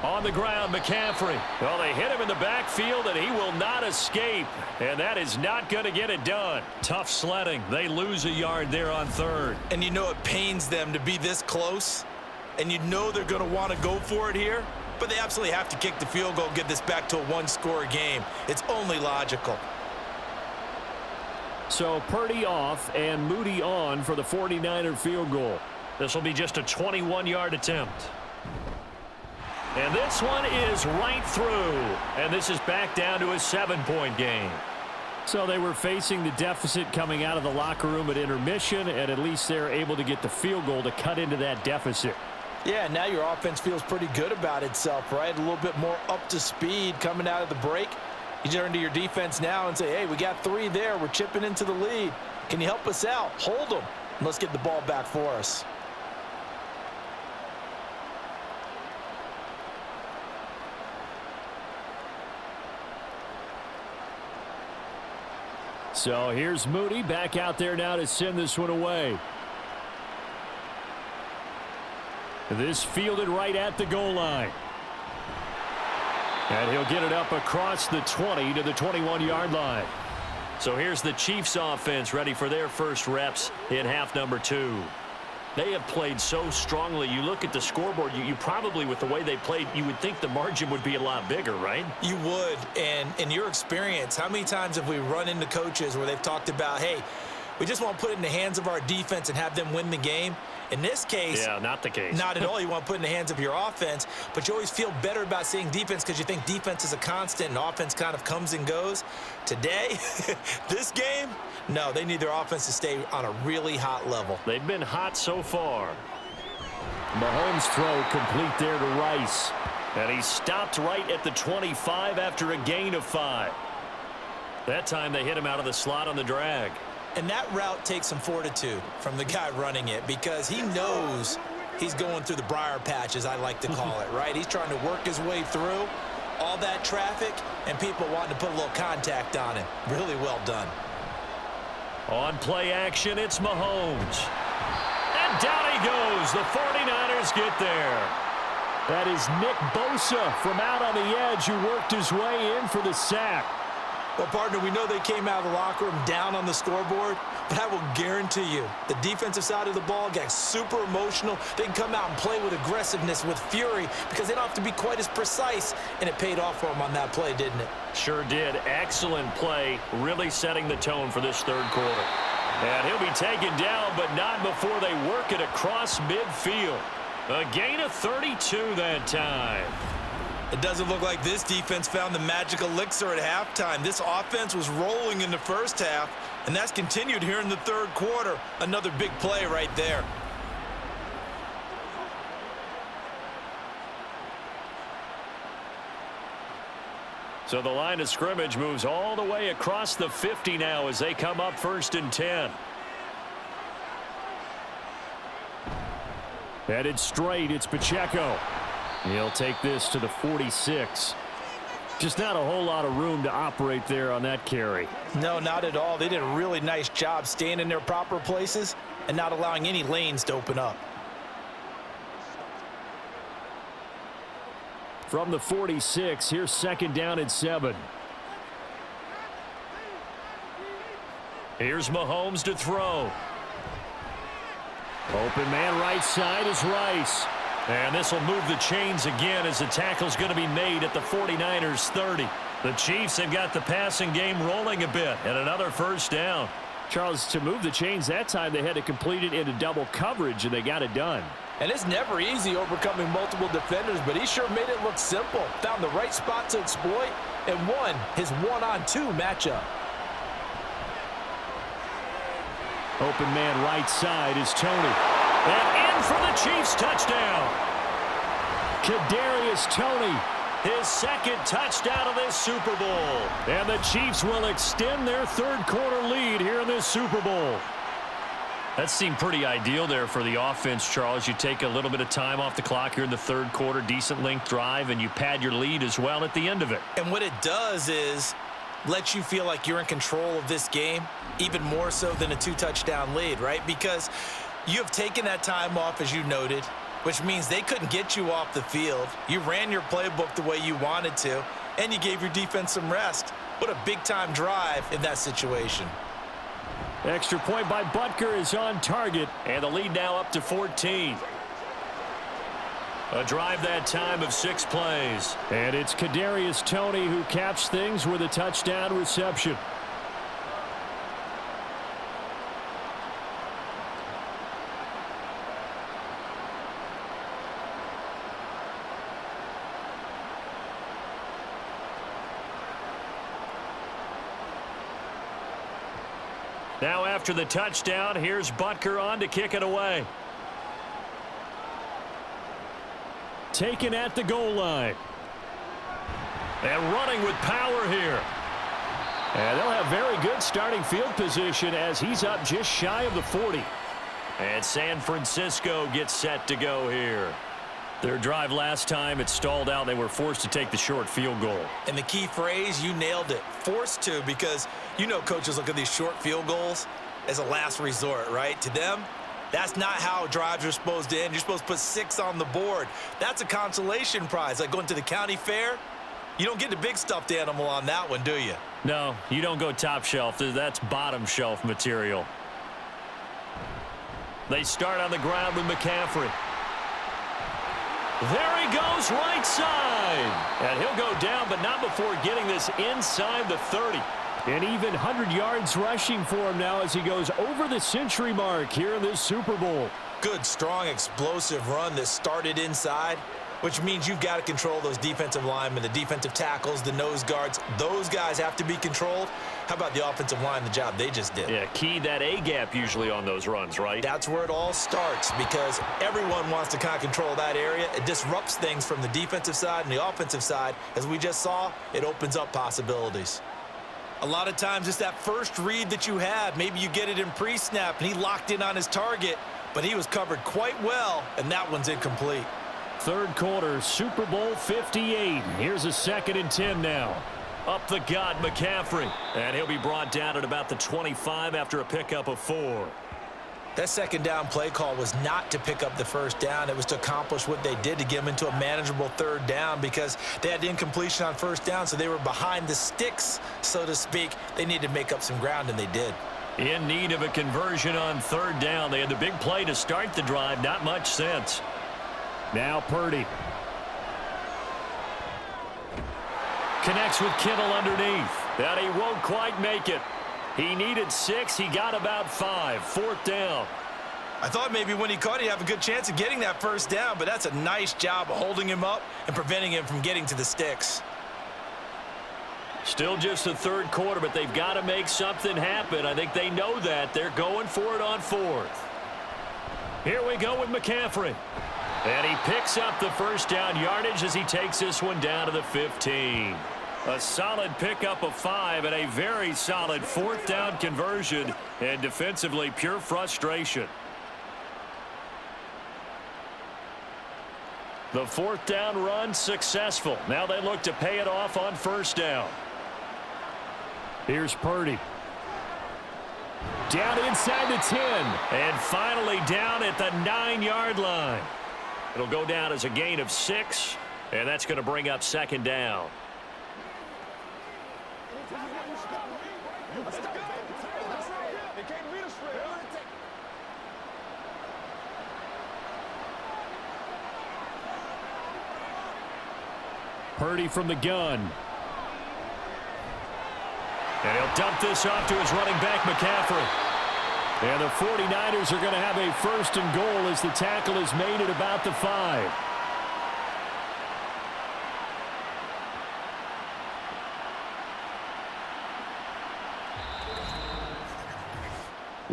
On the ground, McCaffrey. Well, they hit him in the backfield, and he will not escape. And that is not going to get it done. Tough sledding. They lose a yard there on 3rd. And you know it pains them to be this close, and you know they're going to want to go for it here. But they absolutely have to kick the field goal, get this back to a 1-score game. It's only logical. So Purdy off and Moody on for the 49er field goal. This will be just a 21-yard attempt. And this one is right through. And this is back down to a 7-point game. So they were facing the deficit coming out of the locker room at intermission, and at least they're able to get the field goal to cut into that deficit. Yeah, now your offense feels pretty good about itself, right? A little bit more up to speed coming out of the break. You turn to your defense now and say, hey, we got 3 there. We're chipping into the lead. Can you help us out? Hold them. And let's get the ball back for us. So here's Moody back out there now to send this one away. This fielded right at the goal line. And he'll get it up across the 20 to the 21-yard line. So here's the Chiefs offense ready for their first reps in half number 2. They have played so strongly. You look at the scoreboard, you probably, with the way they played, you would think the margin would be a lot bigger, right? You would. And in your experience, how many times have we run into coaches where they've talked about, hey, we just want to put it in the hands of our defense and have them win the game? In this case, yeah, not the case. Not at all. You want to put it in the hands of your offense, but you always feel better about seeing defense because you think defense is a constant and offense kind of comes and goes. Today, this game, no, they need their offense to stay on a really hot level. They've been hot so far. Mahomes' throw complete there to Rice. And he stopped right at the 25 after a gain of 5. That time they hit him out of the slot on the drag. And that route takes some fortitude from the guy running it because he knows he's going through the briar patch, as I like to call it, right? He's trying to work his way through all that traffic and people wanting to put a little contact on him. Really well done. On play action, it's Mahomes. And down he goes. The 49ers get there. That is Nick Bosa from out on the edge who worked his way in for the sack. Well, partner, we know they came out of the locker room down on the scoreboard, but I will guarantee you the defensive side of the ball got super emotional. They can come out and play with aggressiveness, with fury, because they don't have to be quite as precise, and it paid off for them on that play, didn't it? Sure did. Excellent play, really setting the tone for this third quarter. And he'll be taken down, but not before they work it across midfield. A gain of 32 that time. It doesn't look like this defense found the magic elixir at halftime. This offense was rolling in the first half, and that's continued here in the third quarter. Another big play right there. So the line of scrimmage moves all the way across the 50 now as they come up 1st and 10. Headed straight, it's Pacheco. He'll take this to the 46. Just not a whole lot of room to operate there on that carry. No, not at all. They did a really nice job staying in their proper places and not allowing any lanes to open up. From the 46, here's 2nd down and 7. Here's Mahomes to throw. Open man right side is Rice. And this will move the chains again as the tackle's going to be made at the 49ers 30. The Chiefs have got the passing game rolling a bit, and another 1st down. Charles, to move the chains that time, they had to complete it into double coverage, and they got it done. And it's never easy overcoming multiple defenders, but he sure made it look simple. Found the right spot to exploit and won his one-on-two matchup. Open man right side is Tony. And in for the Chiefs touchdown. Kadarius Toney, his 2nd touchdown of this Super Bowl. And the Chiefs will extend their third quarter lead here in this Super Bowl. That seemed pretty ideal there for the offense, Charles. You take a little bit of time off the clock here in the third quarter, decent length drive, and you pad your lead as well at the end of it. And what it does is let you feel like you're in control of this game, even more so than a 2-touchdown lead, right? Because you have taken that time off, as you noted, which means they couldn't get you off the field. You ran your playbook the way you wanted to, and you gave your defense some rest. What a big-time drive in that situation. Extra point by Butker is on target, and the lead now up to 14. A drive that time of 6 plays. And it's Kadarius Toney who caps things with a touchdown reception. Now after the touchdown, here's Butker on to kick it away. Taken at the goal line. And running with power here. And they'll have very good starting field position as he's up just shy of the 40. And San Francisco gets set to go here. Their drive last time, it stalled out. They were forced to take the short field goal. And the key phrase, you nailed it. Forced to, because you know coaches look at these short field goals as a last resort, right? To them, that's not how drives are supposed to end. You're supposed to put 6 on the board. That's a consolation prize. Like going to the county fair, you don't get the big stuffed animal on that one, do you? No, you don't go top shelf. That's bottom shelf material. They start on the ground with McCaffrey. There he goes, right side. And he'll go down, but not before getting this inside the 30. And even 100 yards rushing for him now as he goes over the century mark here in this Super Bowl. Good, strong, explosive run that started inside, which means you've got to control those defensive linemen, the defensive tackles, the nose guards. Those guys have to be controlled. How about the offensive line, the job they just did? Yeah, key that A-gap usually on those runs, right? That's where it all starts because everyone wants to kind of control that area. It disrupts things from the defensive side and the offensive side. As we just saw, it opens up possibilities. A lot of times it's that first read that you have. Maybe you get it in pre-snap and he locked in on his target, but he was covered quite well, and that one's incomplete. Third quarter, Super Bowl 58. Here's a 2nd and 10 now. Up the gut, McCaffrey. And he'll be brought down at about the 25 after a pickup of 4. That second down play call was not to pick up the first down. It was to accomplish what they did to get them into a manageable third down because they had the incompletion on first down, so they were behind the sticks, so to speak. They needed to make up some ground, and they did. In need of a conversion on third down. They had the big play to start the drive. Not much sense. Now Purdy. Connects with Kittle underneath. And he won't quite make it. He needed 6. He got about 5. 4th down. I thought maybe when he caught it, he'd have a good chance of getting that first down, but that's a nice job of holding him up and preventing him from getting to the sticks. Still just the third quarter, but they've got to make something happen. I think they know that. They're going for it on 4th. Here we go with McCaffrey. And he picks up the first down yardage as he takes this one down to the 15. A solid pickup of 5 and a very solid 4th down conversion. And defensively, pure frustration. The 4th down run successful. Now they look to pay it off on first down. Here's Purdy. Down inside the 10. And finally down at the 9-yard line. It'll go down as a gain of 6. And that's going to bring up second down. Purdy from the gun. And he'll dump this off to his running back, McCaffrey. And the 49ers are going to have a 1st and goal as the tackle is made at about the 5.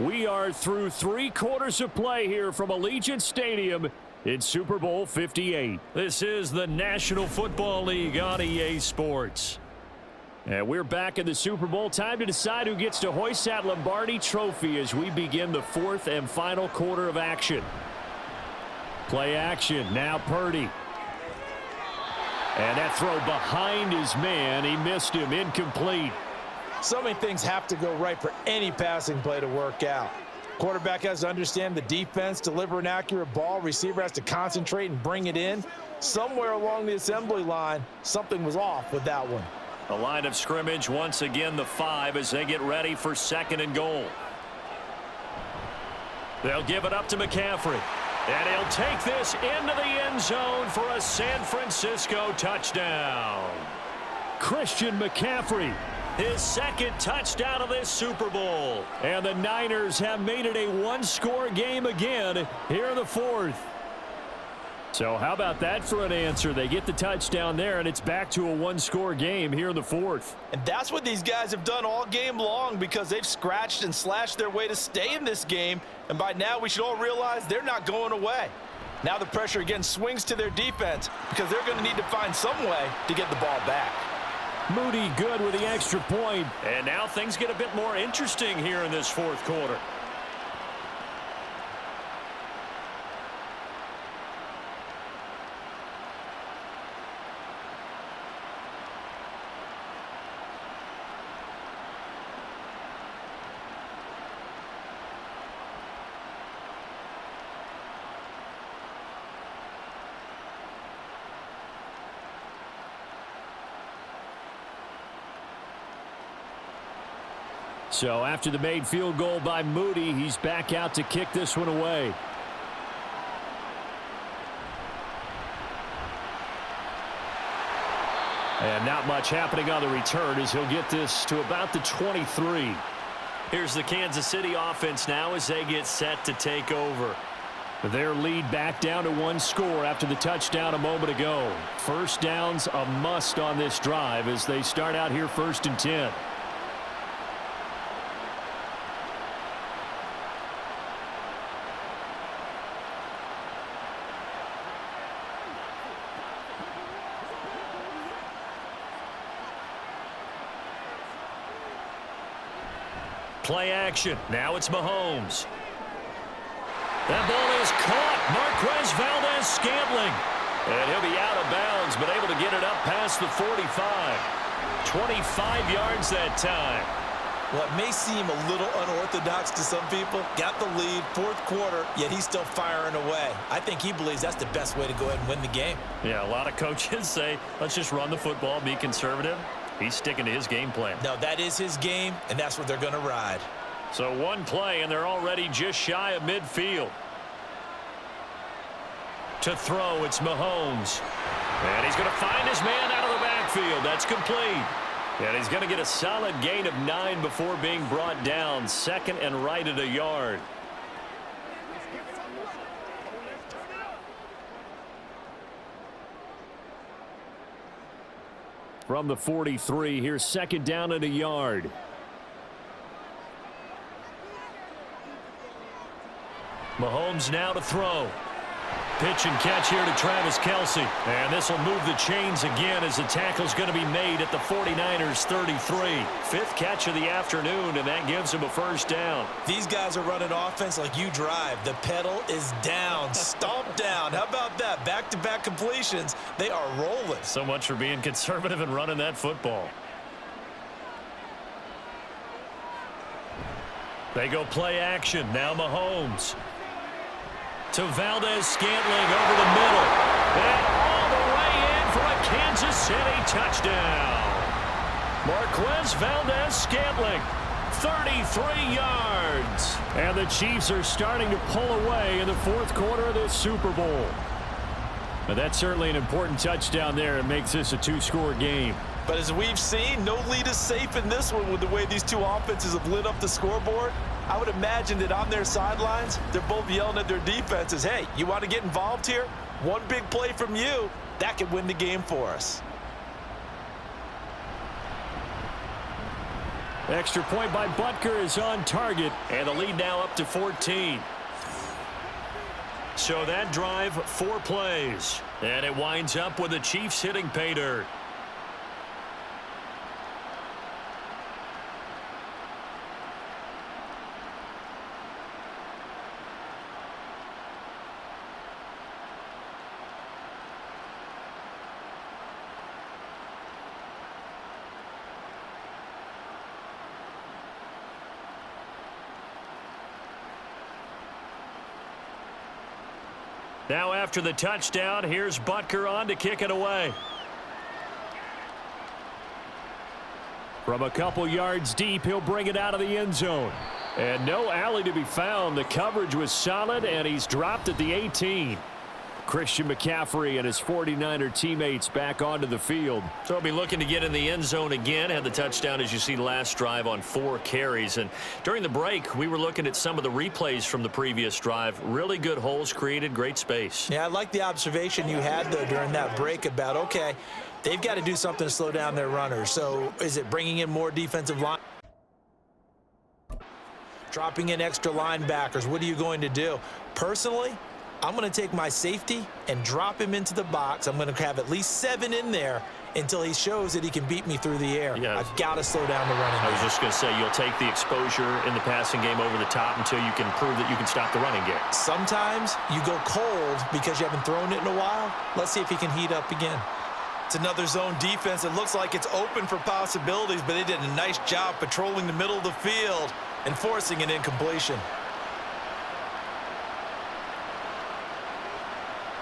We are through 3 quarters of play here from Allegiant Stadium in Super Bowl 58. This is the National Football League on EA Sports. And we're back in the Super Bowl. Time to decide who gets to hoist that Lombardi trophy as we begin the 4th and final quarter of action. Play action. Now Purdy. And that throw behind his man. He missed him. Incomplete. So many things have to go right for any passing play to work out. Quarterback has to understand the defense, deliver an accurate ball. Receiver has to concentrate and bring it in. Somewhere along the assembly line, something was off with that one. The line of scrimmage once again the 5 as they get ready for 2nd and goal. They'll give it up to McCaffrey. And he'll take this into the end zone for a San Francisco touchdown. Christian McCaffrey, his 2nd touchdown of this Super Bowl. And the Niners have made it a 1-score game again here in the 4th. So how about that for an answer? They get the touchdown there, and it's back to a 1-score game here in the 4th. And that's what these guys have done all game long because they've scratched and slashed their way to stay in this game. And by now, we should all realize they're not going away. Now the pressure again swings to their defense because they're going to need to find some way to get the ball back. Moody good with the extra point. And now things get a bit more interesting here in this 4th quarter. So after the made field goal by Moody, he's back out to kick this one away. And not much happening on the return as he'll get this to about the 23. Here's the Kansas City offense now as they get set to take over. Their lead back down to one score after the touchdown a moment ago. First down's a must on this drive as they start out here 1st and 10. Play action. Now it's Mahomes. That ball is caught. Marquez Valdez-Scantling. And he'll be out of bounds, but able to get it up past the 45. 25 yards that time. Well, it may seem a little unorthodox to some people. Got the lead, 4th quarter, yet he's still firing away. I think he believes that's the best way to go ahead and win the game. Yeah, a lot of coaches say, let's just run the football, be conservative. He's sticking to his game plan. No, that is his game, and that's what they're going to ride. So one play, and they're already just shy of midfield. To throw, it's Mahomes. And he's going to find his man out of the backfield. That's complete. And he's going to get a solid gain of 9 before being brought down. 2nd and right at a yard. From the 43, here's 2nd down at a yard. Mahomes now to throw. Pitch and catch here to Travis Kelce. And this will move the chains again as the tackle's going to be made at the 49ers 33. 5th catch of the afternoon, and that gives him a first down. These guys are running offense like you drive. The pedal is down, stomp down. How about that? Back-to-back completions. They are rolling. So much for being conservative and running that football. They go play action. Now Mahomes. To Valdez-Scantling over the middle. And all the way in for a Kansas City touchdown. Marquez Valdez-Scantling, 33 yards. And the Chiefs are starting to pull away in the 4th quarter of this Super Bowl. But that's certainly an important touchdown there. It makes this a 2-score game. But as we've seen, no lead is safe in this one with the way these two offenses have lit up the scoreboard. I would imagine that on their sidelines, they're both yelling at their defenses, hey, you want to get involved here? One big play from you, that could win the game for us. Extra point by Butker is on target, and the lead now up to 14. So that drive, 4 plays, and it winds up with the Chiefs hitting pay dirt. Now after the touchdown, here's Butker on to kick it away. From a couple yards deep, he'll bring it out of the end zone. And no alley to be found. The coverage was solid, and he's dropped at the 18. Christian McCaffrey and his 49er teammates back onto the field. So he'll be looking to get in the end zone again. Had the touchdown, as you see, last drive on 4 carries. And during the break, we were looking at some of the replays from the previous drive. Really good holes created, great space. Yeah, I like the observation you had, though, during that break about, okay, they've got to do something to slow down their runners. So is it bringing in more defensive line? Dropping in extra linebackers? What are you going to do? Personally, I'm going to take my safety and drop him into the box. I'm going to have at least 7 in there until he shows that he can beat me through the air. Yeah. I've got to slow down the running game. I was just going to say, you'll take the exposure in the passing game over the top until you can prove that you can stop the running game. Sometimes you go cold because you haven't thrown it in a while. Let's see if he can heat up again. It's another zone defense. It looks like it's open for possibilities, but they did a nice job patrolling the middle of the field and forcing an incompletion.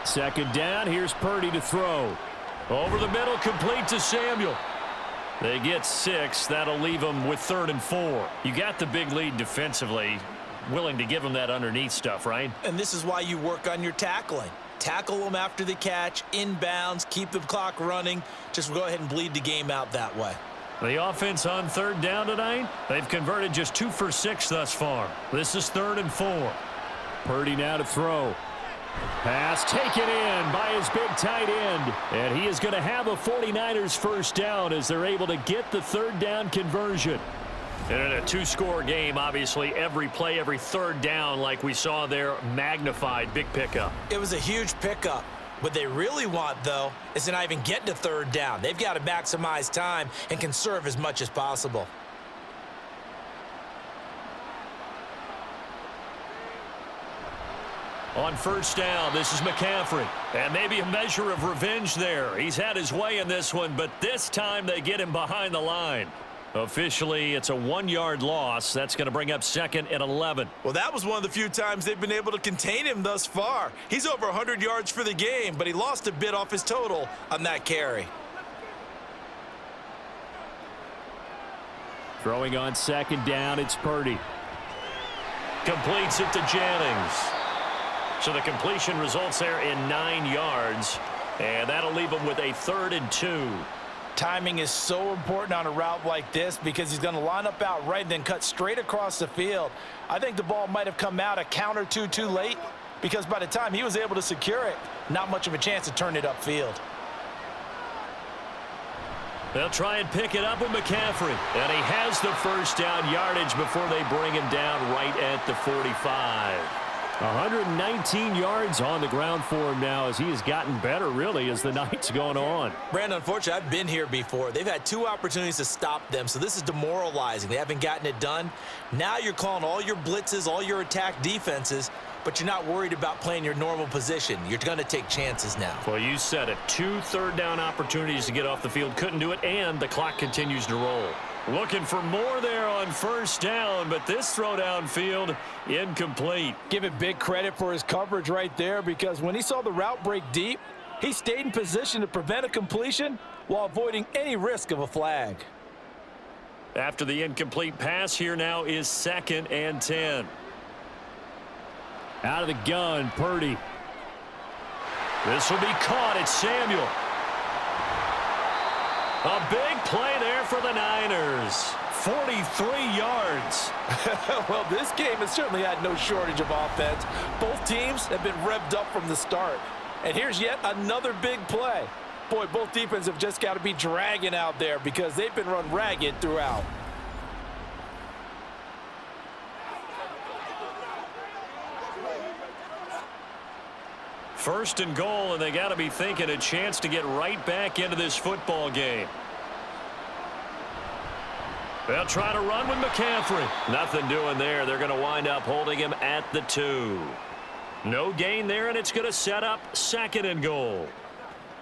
Second down, here's Purdy to throw. Over the middle, complete to Samuel. They get 6. That'll leave them with 3rd and 4. You got the big lead defensively. Willing to give them that underneath stuff, right? And this is why you work on your tackling. Tackle them after the catch, inbounds, keep the clock running. Just go ahead and bleed the game out that way. The offense on 3rd down tonight, they've converted just 2 for 6 thus far. This is 3rd and 4. Purdy now to throw. Pass taken in by his big tight end. And he is going to have a 49ers first down as they're able to get the 3rd down conversion. And in a 2-score game, obviously, every play, every 3rd down, like we saw there, magnified. Big pickup. It was a huge pickup. What they really want, though, is to not even get to 3rd down. They've got to maximize time and conserve as much as possible. On 1st down, this is McCaffrey. And maybe a measure of revenge there. He's had his way in this one, but this time they get him behind the line. Officially, it's a 1-yard loss. That's going to bring up 2nd and 11. Well, that was one of the few times they've been able to contain him thus far. He's over 100 yards for the game, but he lost a bit off his total on that carry. Throwing on 2nd down, it's Purdy. Completes it to Jennings. So the completion results there in 9 yards. And that'll leave him with a 3rd and 2. Timing is so important on a route like this because he's going to line up out right and then cut straight across the field. I think the ball might have come out a count or two too late because by the time he was able to secure it, not much of a chance to turn it upfield. They'll try and pick it up with McCaffrey. And he has the first down yardage before they bring him down right at the 45. 119 yards on the ground for him now as he has gotten better, really, as the night's gone on. Brandon, unfortunately, I've been here before. They've had 2 opportunities to stop them, so this is demoralizing. They haven't gotten it done. Now you're calling all your blitzes, all your attack defenses, but you're not worried about playing your normal position. You're going to take chances now. Well, you said it. 2 third-down opportunities to get off the field. Couldn't do it, and the clock continues to roll. Looking for more there on 1st down, but this throw downfield incomplete. Give it big credit for his coverage right there because when he saw the route break deep, he stayed in position to prevent a completion while avoiding any risk of a flag. After the incomplete pass, here now is 2nd and 10. Out of the gun, Purdy. This will be caught. It's Samuel. A big play there for the Niners. 43 yards. Well, this game has certainly had no shortage of offense. Both teams have been revved up from the start. And here's yet another big play. Boy, both defenses have just got to be dragging out there because they've been run ragged throughout. First and goal, and they got to be thinking a chance to get right back into this football game. They'll try to run with McCaffrey. Nothing doing there. They're going to wind up holding him at the 2. No gain there, and it's going to set up 2nd and goal.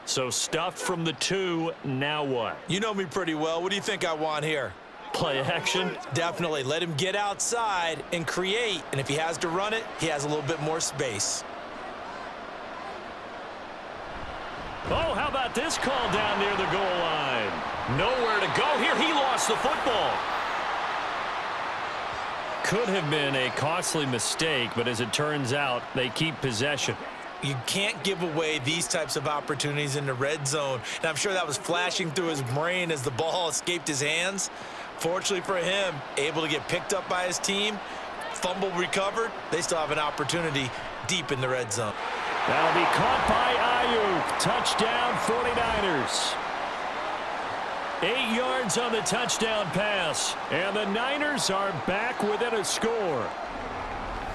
So stuffed from the 2, now what? You know me pretty well. What do you think I want here? Play action? Definitely. Let him get outside and create. And if he has to run it, he has a little bit more space. Oh, how about this call down near the goal line? Nowhere to go here. He lost the football. Could have been a costly mistake, but as it turns out, they keep possession. You can't give away these types of opportunities in the red zone. And I'm sure that was flashing through his brain as the ball escaped his hands. Fortunately for him, able to get picked up by his team, fumble recovered. They still have an opportunity deep in the red zone. That'll be caught by Ayuk. Touchdown 49ers. 8 yards on the touchdown pass. And the Niners are back within a score.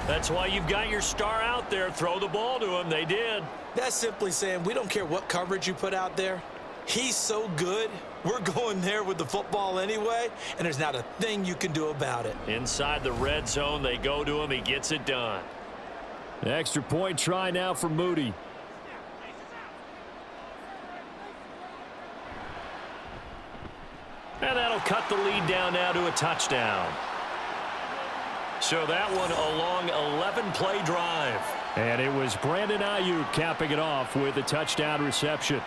That's why you've got your star out there. Throw the ball to him. They did. That's simply saying we don't care what coverage you put out there. He's so good. We're going there with the football anyway, and there's not a thing you can do about it. Inside the red zone, they go to him. He gets it done. Extra point try now for Moody. And that'll cut the lead down now to a touchdown. So that one a long 11-play drive. And it was Brandon Ayuk capping it off with a touchdown reception.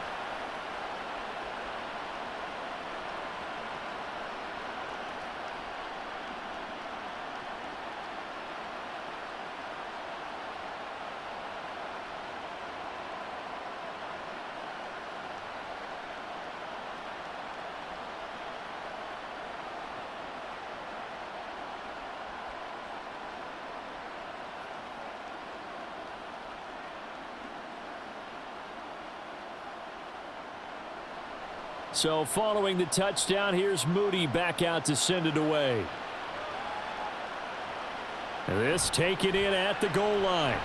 So following the touchdown, here's Moody back out to send it away. This taken in at the goal line.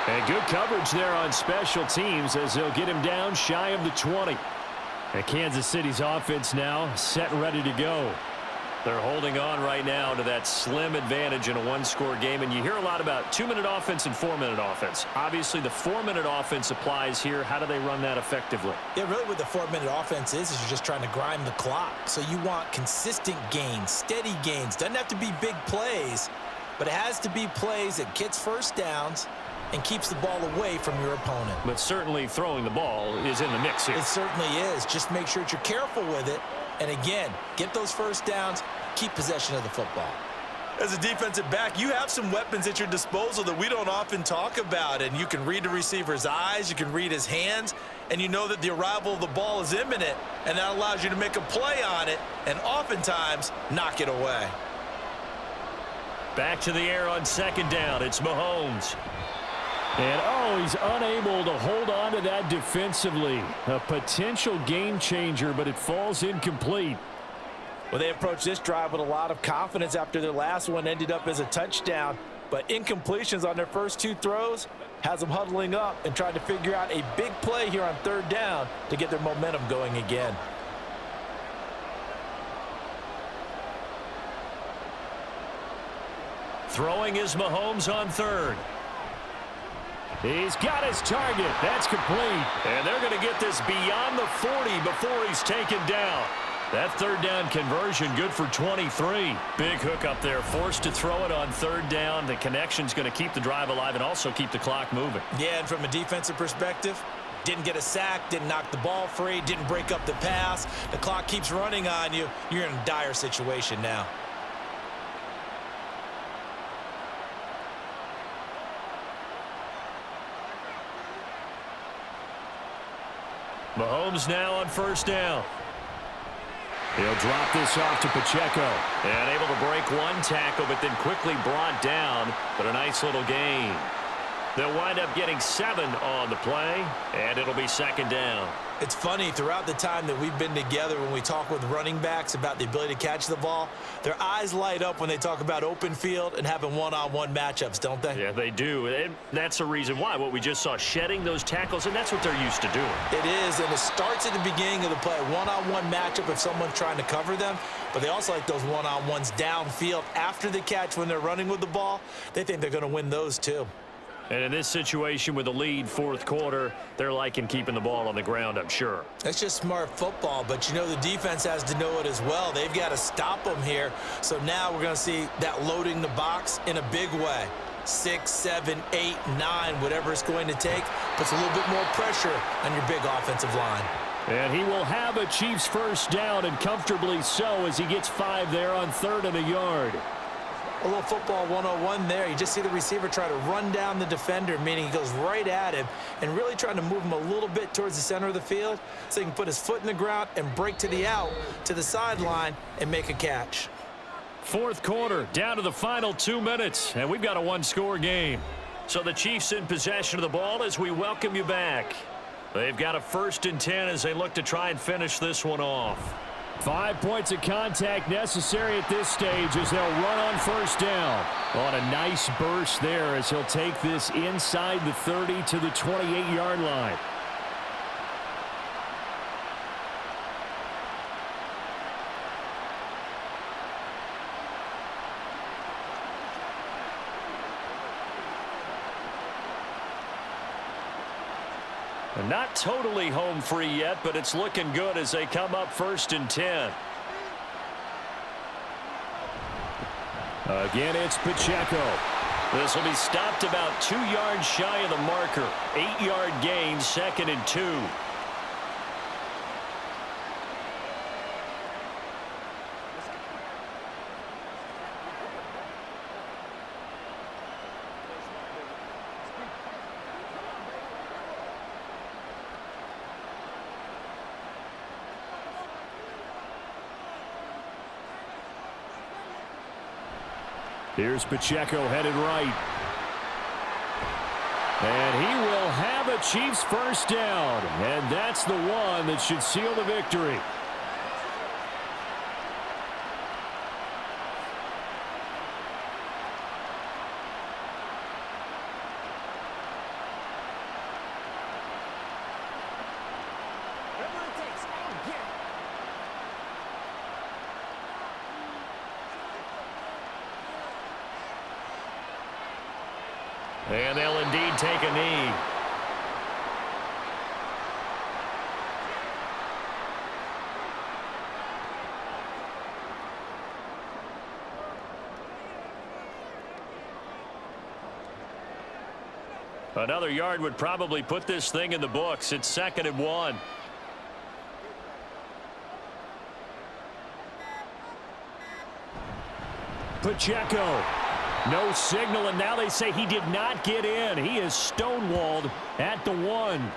And good coverage there on special teams as they'll get him down shy of the 20. And Kansas City's offense now set and ready to go. They're holding on right now to that slim advantage in a one-score game. And you hear a lot about 2-minute offense and 4-minute offense. Obviously, the 4-minute offense applies here. How do they run that effectively? Yeah, really what the 4-minute offense is you're just trying to grind the clock. So you want consistent gains, steady gains. Doesn't have to be big plays, but it has to be plays that gets first downs and keeps the ball away from your opponent. But certainly throwing the ball is in the mix here. It certainly is. Just make sure that you're careful with it. And again, get those first downs, keep possession of the football. As a defensive back, you have some weapons at your disposal that we don't often talk about. And you can read the receiver's eyes, you can read his hands, and you know that the arrival of the ball is imminent, and that allows you to make a play on it and oftentimes knock it away. Back to the air on second down. It's Mahomes. And, he's unable to hold on to that defensively. A potential game changer, but it falls incomplete. Well, they approached this drive with a lot of confidence after their last one ended up as a touchdown. But incompletions on their first two throws has them huddling up and trying to figure out a big play here on third down to get their momentum going again. Throwing is Mahomes on third. He's got his target. That's complete. And they're going to get this beyond the 40 before he's taken down. That third down conversion good for 23. Big hook up there. Forced to throw it on third down. The connection's going to keep the drive alive and also keep the clock moving. Yeah, and from a defensive perspective, didn't get a sack, didn't knock the ball free, didn't break up the pass. The clock keeps running on you. You're in a dire situation now. Mahomes now on first down. He'll drop this off to Pacheco. And able to break one tackle, but then quickly brought down. But a nice little gain. They'll wind up getting 7 on the play, and it'll be second down. It's funny, throughout the time that we've been together, when we talk with running backs about the ability to catch the ball, their eyes light up when they talk about open field and having one-on-one matchups, don't they? Yeah, they do. And that's the reason why. What we just saw, shedding those tackles, and that's what they're used to doing. It is, and it starts at the beginning of the play. One-on-one matchup if someone's trying to cover them, but they also like those one-on-ones downfield after the catch when they're running with the ball. They think they're going to win those too. And in this situation with a lead fourth quarter, they're liking keeping the ball on the ground, I'm sure. That's just smart football, but you know the defense has to know it as well. They've got to stop them here. So now we're going to see that loading the box in a big way. 6, 7, 8, 9, whatever it's going to take, puts a little bit more pressure on your big offensive line. And he will have a Chiefs first down, and comfortably so, as he gets 5 there on 3rd and a yard. A little football 101 there. You just see the receiver try to run down the defender, meaning he goes right at him and really trying to move him a little bit towards the center of the field so he can put his foot in the ground and break to the out, to the sideline, and make a catch. Fourth quarter, down to the final 2 minutes, and we've got a one-score game. So the Chiefs in possession of the ball as we welcome you back. They've got a 1st and 10 as they look to try and finish this one off. 5 points of contact necessary at this stage as they'll run on first down. On a nice burst there as he'll take this inside the 30 to the 28-yard line. Not totally home free yet, but it's looking good as they come up 1st and 10. Again, it's Pacheco. This will be stopped about 2 yards shy of the marker. 8-yard gain, 2nd and 2. Here's Pacheco headed right. And he will have the Chiefs' first down, and that's the one that should seal the victory. And they'll indeed take a knee. Another yard would probably put this thing in the books. It's 2nd and 1. Pacheco. No signal, and now they say he did not get in. He is stonewalled at the 1.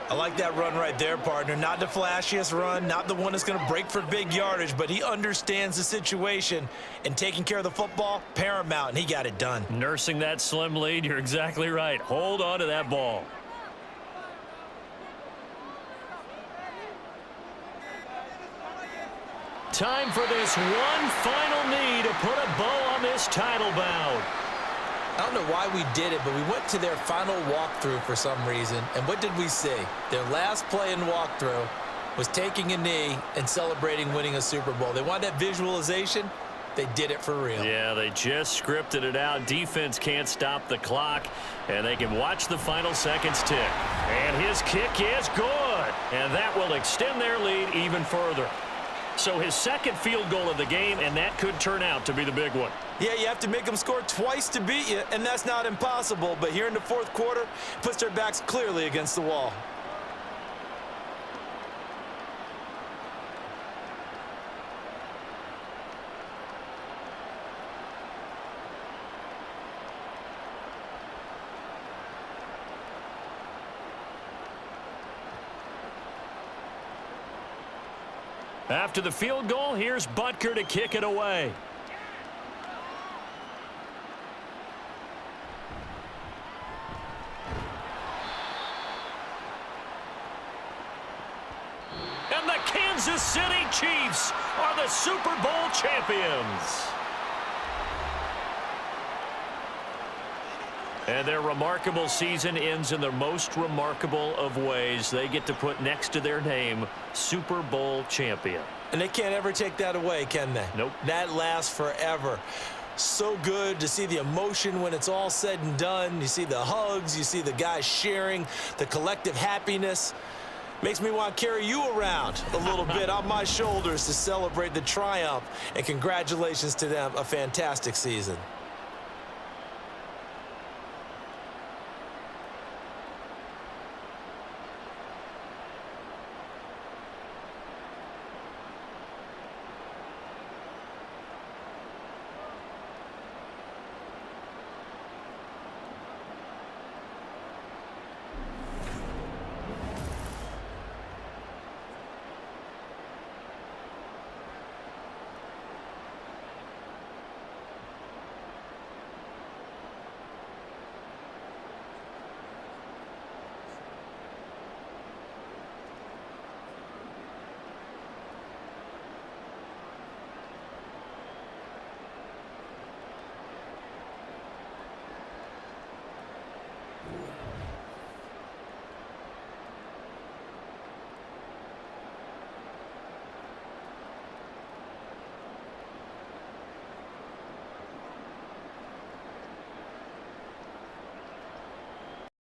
I like that run right there, partner. Not the flashiest run, not the one that's going to break for big yardage, but he understands the situation, and taking care of the football, paramount, and he got it done. Nursing that slim lead, you're exactly right. Hold on to that ball. Time for this one final knee to put a bow on this title bout. I don't know why we did it, but we went to their final walkthrough for some reason, and what did we see? Their last play in walkthrough was taking a knee and celebrating winning a Super Bowl. They want that visualization. They did it for real. Yeah, they just scripted it out. Defense can't stop the clock, and they can watch the final seconds tick. And his kick is good, and that will extend their lead even further. So his 2nd field goal of the game, and that could turn out to be the big one. Yeah, you have to make them score twice to beat you, and that's not impossible. But here in the 4th quarter, puts their backs clearly against the wall. After the field goal, here's Butker to kick it away. And the Kansas City Chiefs are the Super Bowl champions. And their remarkable season ends in the most remarkable of ways. They get to put next to their name, Super Bowl champion. And they can't ever take that away, can they? Nope. That lasts forever. So good to see the emotion when it's all said and done. You see the hugs, you see the guys sharing, the collective happiness. Makes me want to carry you around a little bit on my shoulders to celebrate the triumph. And congratulations to them, a fantastic season.